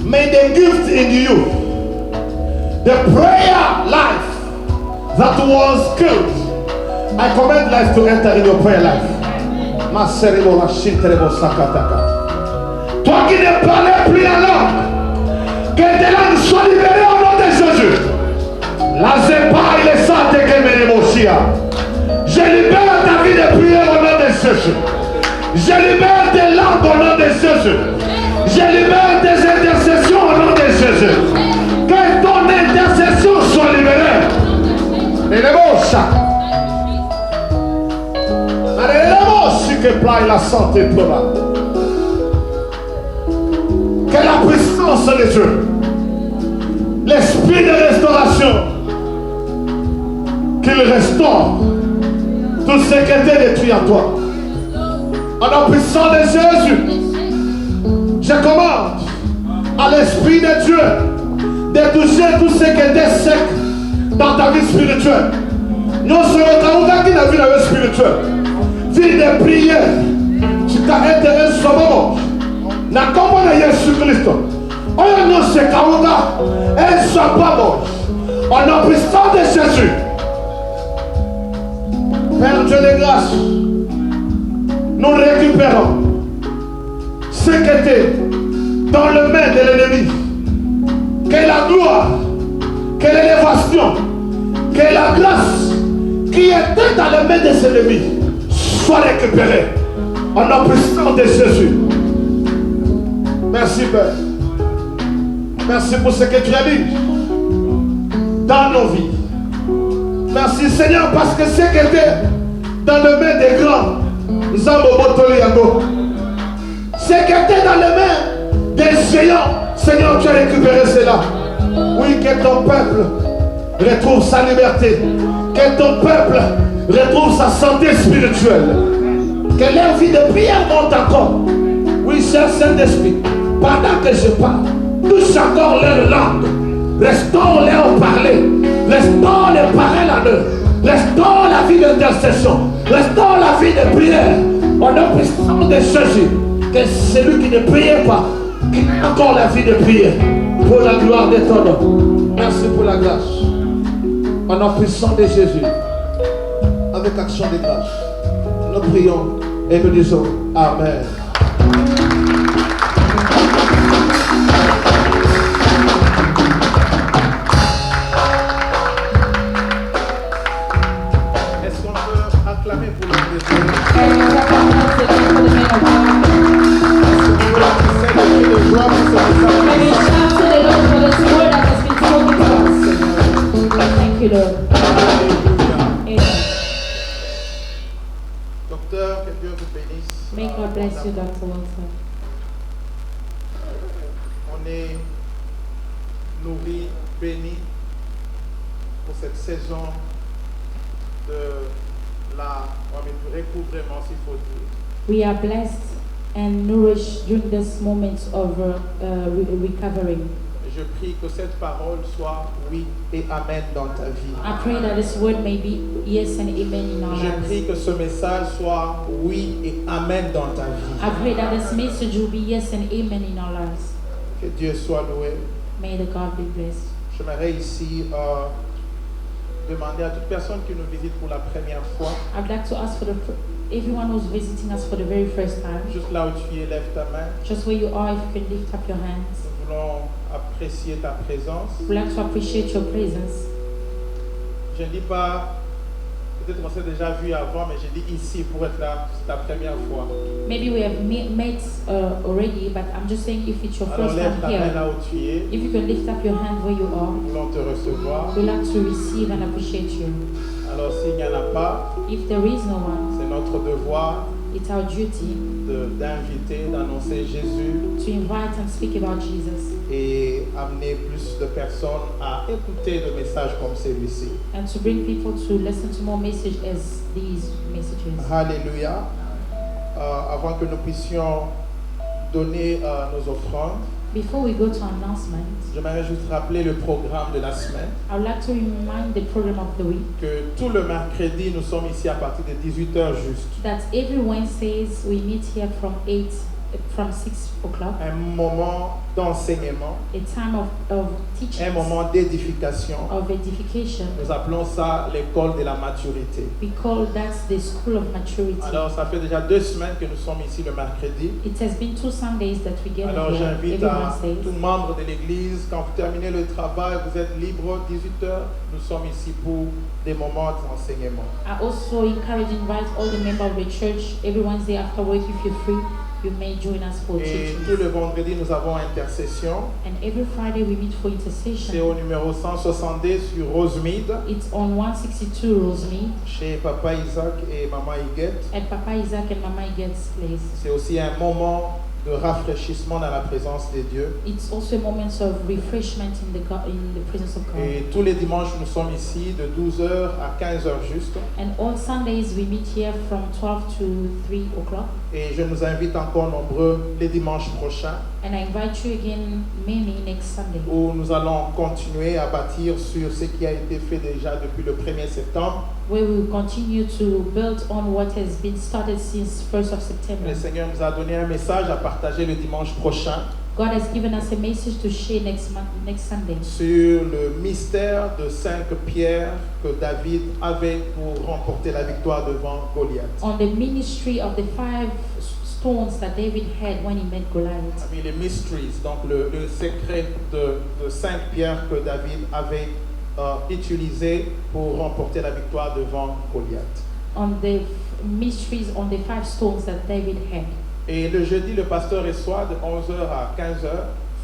May the gift in you, the prayer life that was killed, I command life to enter in your prayer life. Toi qui ne parlais plus en langue, que tes langues soient libérées au nom de Jésus. La zepa il est santé que mes émotions. Je libère ta vie de prière au nom de Jésus. Je libère tes langues au nom de Jésus. Je libère tes intercessions au nom de Jésus. Que ton intercession soit libérée. Et les mots, que plaît la santé pour là. Que la puissance de Dieu, l'esprit de restauration, qu'il restaure tout ce qui était détruit en toi. En la puissance de Jésus, je commande à l'esprit de Dieu de toucher tout ce qui était sec dans ta vie spirituelle. Nous sommes qui n'a vu la vie spirituelle. Vie de prière, tu t'as intéressé sur moi. Na comment na Jésus Christ. On nous se kaouga et soit pas bon. On a puissance de Jésus. Père Dieu de grâce, nous récupérons ce qui était dans le main de l'ennemi. Que la gloire, que l'élévation, que la grâce qui était dans les mains de ses ennemis soit récupérée en la puissance de Jésus. Merci Père. Merci pour ce que tu as dit dans nos vies. Merci Seigneur parce que ce qui était dans les mains des grands, ce qui était dans les mains des géants, Seigneur, tu as récupéré cela. Oui, que ton peuple retrouve sa liberté, que ton peuple retrouve sa santé spirituelle, que leur vie de prière monte encore. Oui, cher Saint-Esprit, pendant que je parle, touche encore leur langue, restaure-leur parler, restaure les paroles à eux, restaure la vie d'intercession, restaure la vie de prière. On a puissance de Jésus, que celui qui ne priait pas, qui a encore la vie de prière, pour la gloire de ton nom. Merci pour la grâce. On a puissance de Jésus, avec action de grâce, nous prions et nous disons Amen. Est-ce qu'on peut acclamer pour le Jésus? Thank you, Lord. Amen. Docteur, que Dieu vous bénisse. May God bless you, Dr. Walter. On est nourris, bénis pour cette saison de la recouvrement, s'il faut dire. We are blessed and nourished during this moment of recovering. Je prie que cette parole soit oui et amen dans ta vie. I pray that this word may be yes and amen in our Je lives. prie que ce message soit oui et amen dans ta vie. I pray that this message will be yes and amen in our lives. Que Dieu soit loué. May the God be blessed. J'aimerais ici demander à toute personne qui nous visite pour la première fois, I'd like to ask for everyone who's visiting us for the very first time, juste là où tu es, lève ta main. just where you are, if you can lift up your hands. Nous voulons apprécier ta présence. We'd like to appreciate your presence. Je ne dis pas, peut-être qu'on s'est déjà vu avant, mais je dis ici pour être là, c'est ta première fois. Maybe we have met already, but I'm just saying if it's your Alors first lève time ta main here, là où tu es. if you can lift up your hand where you are, Nous voulons te recevoir. we'd like to receive and appreciate you. Alors s'il n'y en a pas, If there is no one, c'est notre devoir it's our duty d'inviter, d'annoncer Jésus to invite and speak about Jesus et amener plus de personnes à écouter des messages comme celui-ci. and to bring people to listen to more messages as these messages. Alléluia. Avant que nous puissions donner nos offrandes, Before we go to announcements, j'aimerais juste rappeler le programme de la semaine. I would like to remind the program of the week Que tout le mercredi, nous sommes ici à partir de 18h juste. that every Wednesdays we meet here from 8 from 6 o'clock, un moment d'enseignement, a time of teaching, un moment d'édification. of edification. Nous appelons ça l'école de la maturité. We call that the school of maturity. Alors, ça fait déjà 2 semaines que nous sommes ici le mercredi. It has been 2 Sundays that we get Alors, here j'invite every à Wednesday. tout membre de l'église, quand vous terminez le travail, vous êtes libre, 18h, nous sommes ici pour des moments d'enseignement. I also invite all the members of the church every Wednesday after work. If you're free, you may join us for Et teaching. tout le vendredi, nous avons intercession. And every Friday we meet for C'est intercession. au numéro 170 sur Rosemead, It's on 162 Rosemead chez Papa Isaac et Maman Higuette. at Papa Isaac and Mama Iget's place. C'est aussi un moment de rafraîchissement dans la présence de Dieu. It's also a moment of refreshment in the presence of God. Et tous les dimanches, nous sommes ici de 12h à 15h juste. And all Sundays we meet here from 12 to 3 o'clock. Et je nous invite encore nombreux les dimanches prochains And I invite you again many next Sunday, où nous allons continuer à bâtir sur ce qui a été fait déjà depuis le 1er septembre. where we will continue to build on what has been started since 1st of September. Le Seigneur nous a donné un message à partager le dimanche prochain God has given us a message to share next Sunday sur le mystère de 5 pierres que David avait pour remporter la victoire devant Goliath. on the ministry of the 5 stones that David had when he met Goliath. Parmi les mysteries, donc le secret de 5 pierres que David avait utilisé pour remporter la victoire devant Goliath. On the mysteries on the 5 stones that David had. Et le jeudi, le pasteur reçoit de 11h à 15h.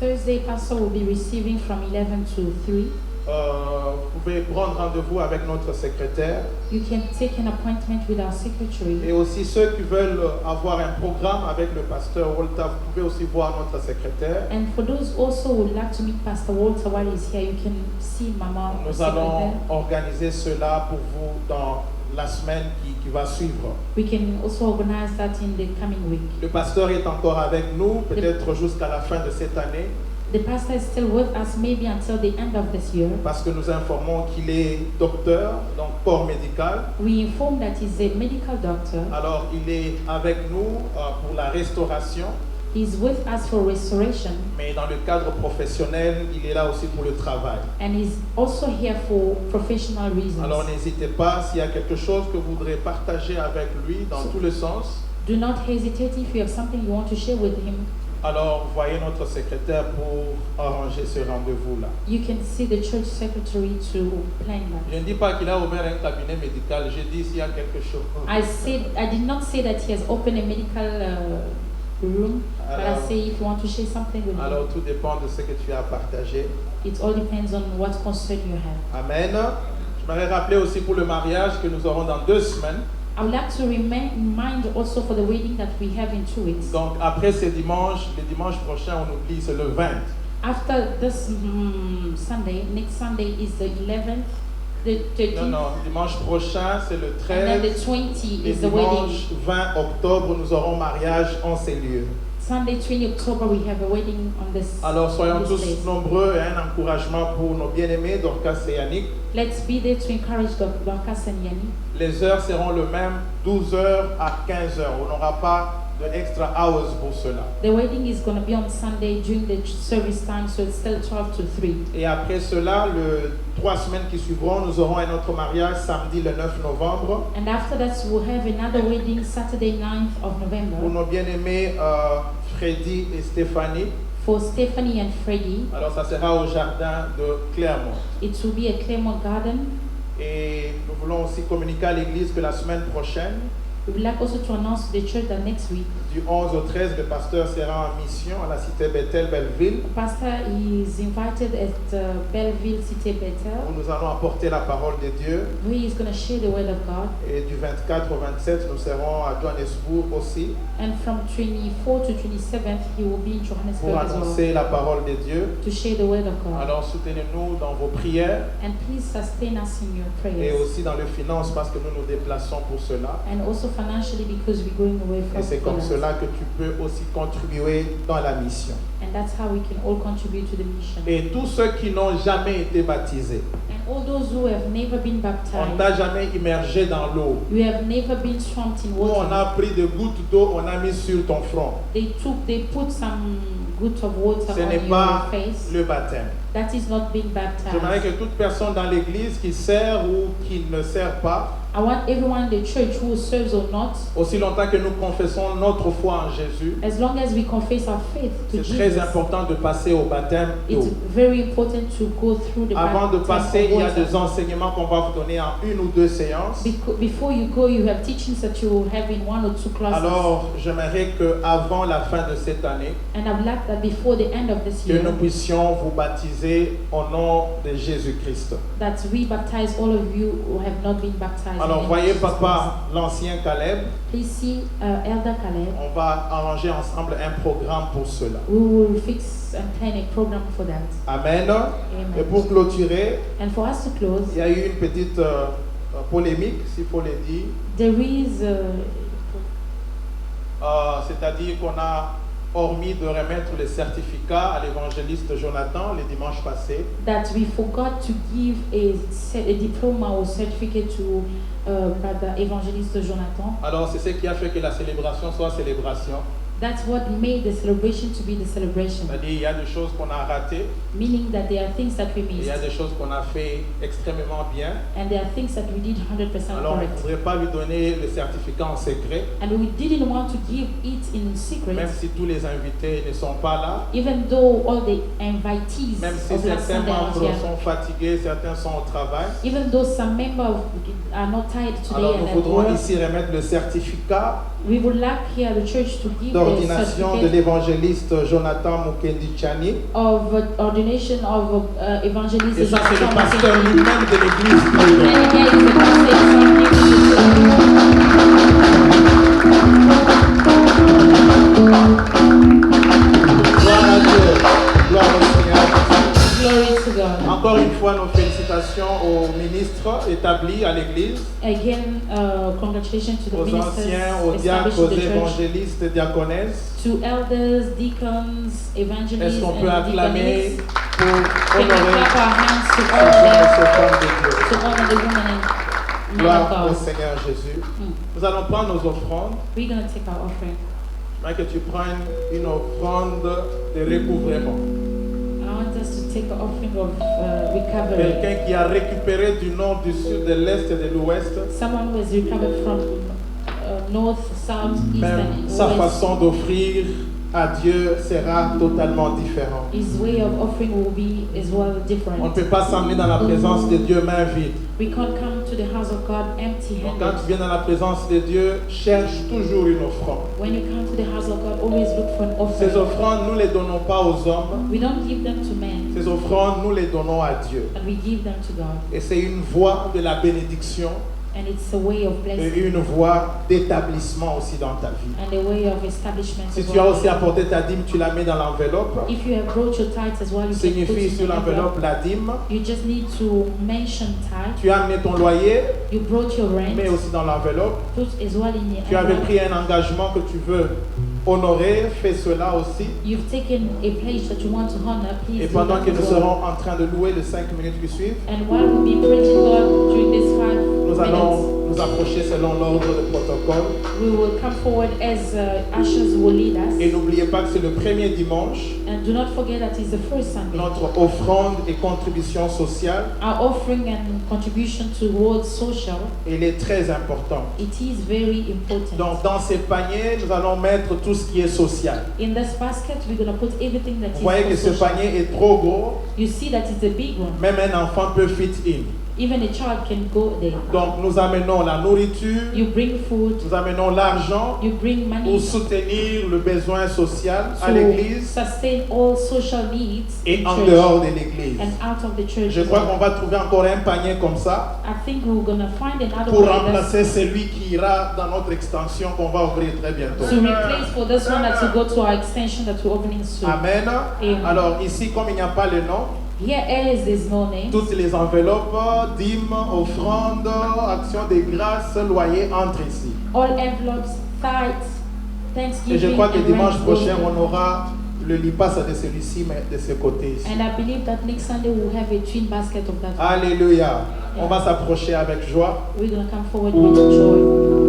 Thursday, Pastor will be receiving from 11 to 3. Vous pouvez prendre rendez-vous avec notre secrétaire. You can take an appointment with our secretary. Et aussi ceux qui veulent avoir un programme avec le pasteur Walter, vous pouvez aussi voir notre secrétaire. And for those also who would like to meet Pastor Walter while he's here, you can see Mama. Nous allons organiser cela pour vous dans la semaine qui va suivre. We can also organize that in the coming week. Le pasteur est encore avec nous, peut-être jusqu'à la fin de cette année, The pastor is still with us maybe until the end of this year. parce que nous informons qu'il est docteur, donc corps médical. We inform that he's a medical doctor. Alors il est avec nous pour la restauration, He's with us for restoration, mais dans le cadre professionnel, il est là aussi pour le travail. and he's also here for professional reasons. Alors n'hésitez pas, s'il y a quelque chose que vous voudrez partager avec lui dans tous les sens, Do not hesitate if you have something you want to share with him. alors voyez notre secrétaire pour arranger ce rendez-vous-là. You can see the church secretary to plan that. Je ne dis pas qu'il a ouvert un cabinet médical, je dis s'il y a quelque chose. I did not say that he has opened a medical room, but I Alors- say if you want to share something with Alors him, tout dépend de ce que tu as à partager. it all depends on what concern you have. Amen. Je m'aurais rappelé aussi pour le mariage que nous aurons dans 2 semaines. I would like to remind also for the wedding that we have in 2 weeks. Donc après ce dimanche, le dimanche prochain, on oublie, c'est le 20. After this Sunday, next Sunday is the 11th, the 13th, Non, non, dimanche prochain, c'est le and then 13. the 20 Et is the wedding. dimanche 20 octobre, nous aurons mariage en ces lieux. Sunday 20 October we have a wedding on this. Alors soyons this tous place. nombreux et un encouragement pour nos bien-aimés, Dorcas et Yannick. Let's be there to encourage Dorcas and Yanni. Les heures seront les mêmes, 12h à 15h. On n'aura pas de extra hours pour cela. The wedding is going to be on Sunday during the service time, so it's still 12 to 3. Et après cela, les 3 semaines qui suivront, nous aurons un autre mariage samedi le 9 novembre And after that, we'll have another wedding Saturday 9th of pour November nos bien-aimés Freddy et Stéphanie. for Stephanie and Freddie. Alors ça sera au jardin de Clermont. It will be at Claymore Garden. Et nous voulons aussi communiquer à l'église que la semaine prochaine, We would like also to announce to the church that next week, du 11 au 13, le pasteur sera en mission à la cité Bethel, Belleville, Pastor is invited at Belleville Cité Bethel, où nous allons apporter la parole de Dieu. where he is going to share the word of God. Et du 24 au 27, nous serons à Johannesburg aussi And from 24 to 27th, he will be in pour Johannesburg as well annoncer la parole de Dieu. to share the word of God. Alors soutenez-nous dans vos prières And please sustain us in your et prayers. aussi dans les finances parce que nous nous déplaçons pour cela. And also financially because we're going away from Et c'est comme God. cela que tu peux aussi contribuer dans la mission. And that's how we can all contribute to the mission. Et tous ceux qui n'ont jamais été baptisés, And all those who have never been on baptized, t'a jamais immergé dans l'eau, you have never been swamped in où on water. a pris des gouttes d'eau, on a mis sur ton front. They put some good of water Ce on n'est your pas face. le baptême. That is not being J'aimerais baptized. que toute personne dans l'église qui sert ou qui ne sert pas, I want everyone in the church who serves or not, aussi longtemps que nous confessons notre foi en Jésus, as long as we confess our faith to c'est très Jesus, important de passer au baptême it's d'eau. very important to go through the Avant de baptism passer, of il y a water. des enseignements qu'on va vous donner en 1 ou 2 séances. Before you go, you have teachings that you will have in 1 or 2 classes. Alors, j'aimerais qu'avant la fin de cette année, And I would like that before the end of this que year, nous puissions vous baptiser au nom de Jésus-Christ. that we baptize all of you who have not been baptized. in Alors, the name voyez of Jesus papa, l'ancien Caleb, Christ. Please see Elder Caleb. on va arranger ensemble un programme pour cela. We will fix and plan a program for that. Amen. Amen. Et pour clôturer, And for us to close, il y a eu une petite polémique, s'il faut le dire. there is C'est-à-dire qu'on a, hormis de remettre les certificats à l'évangéliste Jonathan le dimanche passé, that we forgot to give a diploma or certificate to Brother Evangelist Jonathan. alors c'est ce qui a fait que la célébration soit célébration. That's what made the celebration to be the celebration. C'est-à-dire il y a des choses qu'on a ratées, Meaning that there are things that we et il missed y a des choses qu'on a fait extrêmement bien. and there are things that we did 100% Alors on ne correct. voudrait pas lui donner le certificat en secret, And we didn't want to give it in secret, même si tous les invités ne sont pas là, even though all the invitees même si of last certains Sunday are membres here, sont fatigués, certains sont au travail. even though some members are not tired today Alors and nous at voudrons work, ici remettre le certificat we would like here at the church to give the d'ordination de certificate l'évangéliste Jonathan Mukendi Chani. of ordination of evangelist Et ça, c'est le Jonathan pasteur Mukendi. lui-même de l'église. And here is the Gloire à Dieu. Gloire au Seigneur. Glory to God. Encore une fois, nos félicitations aux ministres établis à l'église, Again, congratulations to the aux ministers anciens, aux diacres, established aux in the church, évangélistes, diaconesses. to elders, deacons, evangelists, Est-ce qu'on peut and acclamer deaconesses. pour Can we honorer clap our hands to ces all hommes et them, ces femmes de Dieu? to honor the women and men of Gloire au God? Seigneur Jésus. Mm. Nous allons prendre nos offrandes. We're going to take our offering. J'aimerais que tu prennes une offrande de recouvrement. I want us to take an offering of recovery. Quelqu'un qui a récupéré du nord, du sud, de l'est et de l'ouest, Someone who has recovered from north, south, east, même and sa west. façon d'offrir à Dieu sera totalement différente. His way of offering will be as well On ne different. peut pas s'emmener dans la présence de Dieu main vide. We can't come to the house of God Donc quand empty-handed. tu viens dans la présence de Dieu, cherche toujours une offrande. When you come to the house of God, always look for an Ces offering. offrandes, nous ne les donnons pas aux hommes. We don't give them to men, Ces offrandes, nous les donnons à Dieu. but we give them to God. Et c'est une voie de la bénédiction And it's a way of et blessing une voie d'établissement aussi dans ta vie. and a way of establishment. Si as tu as well. aussi apporté ta dîme, tu la mets dans l'enveloppe. If you have brought your tithes as well, you can put Signifie it sur in the l'enveloppe envelope. la dîme. You just need to mention tithe. Tu as amené ton loyer, You brought your rent. mais aussi dans l'enveloppe. Put as well in the Tu avais envelope. pris un engagement que tu veux honorer, fais cela aussi. You've taken a place that you want to honor. Please Et do pendant that que as nous well. serons en train de louer les 5 minutes qui suivent, And while we'll be praising God during this 5 nous minutes, allons nous approcher selon l'ordre de protocole. we will come forward as ushers will lead us. Et n'oubliez pas que c'est le premier dimanche. And do not forget that it's the first Sunday. Notre offrande et contribution sociale, Our offering and contribution towards social, elle est très importante. it is very important. Donc dans ces paniers, nous allons mettre tout ce qui est social. In this basket, we're going to put everything that Vous is voyez que ce social. panier est trop gros, You see that it's a big one. même un enfant peut fit in. Even a child can go there. Donc nous amenons la nourriture, You bring food, nous amenons l'argent you bring pour money soutenir le besoin social à to l'église sustain all social needs et in en church dehors de l'église. and out of the church. Je as crois well. qu'on va trouver encore un panier comme ça I think we're going to find another pour one that's remplacer celui qui ira dans notre extension qu'on va ouvrir très bientôt. to replace for this one that will go to our extension that we're opening soon. Amen. Amen. Alors ici, comme il n'y a pas le nom, Here is this morning. Toutes les enveloppes, dîmes, offrandes, actions de grâce, loyer entrent ici. All envelopes, tithes, Thanksgiving. Et je crois que and dimanche rent prochain, goes on aura le lipas de celui-ci, mais de ce côté ici. And I believe that next Sunday we'll have a twin basket of that. Alléluia. On va s'approcher avec joie. We're going to come forward with joy.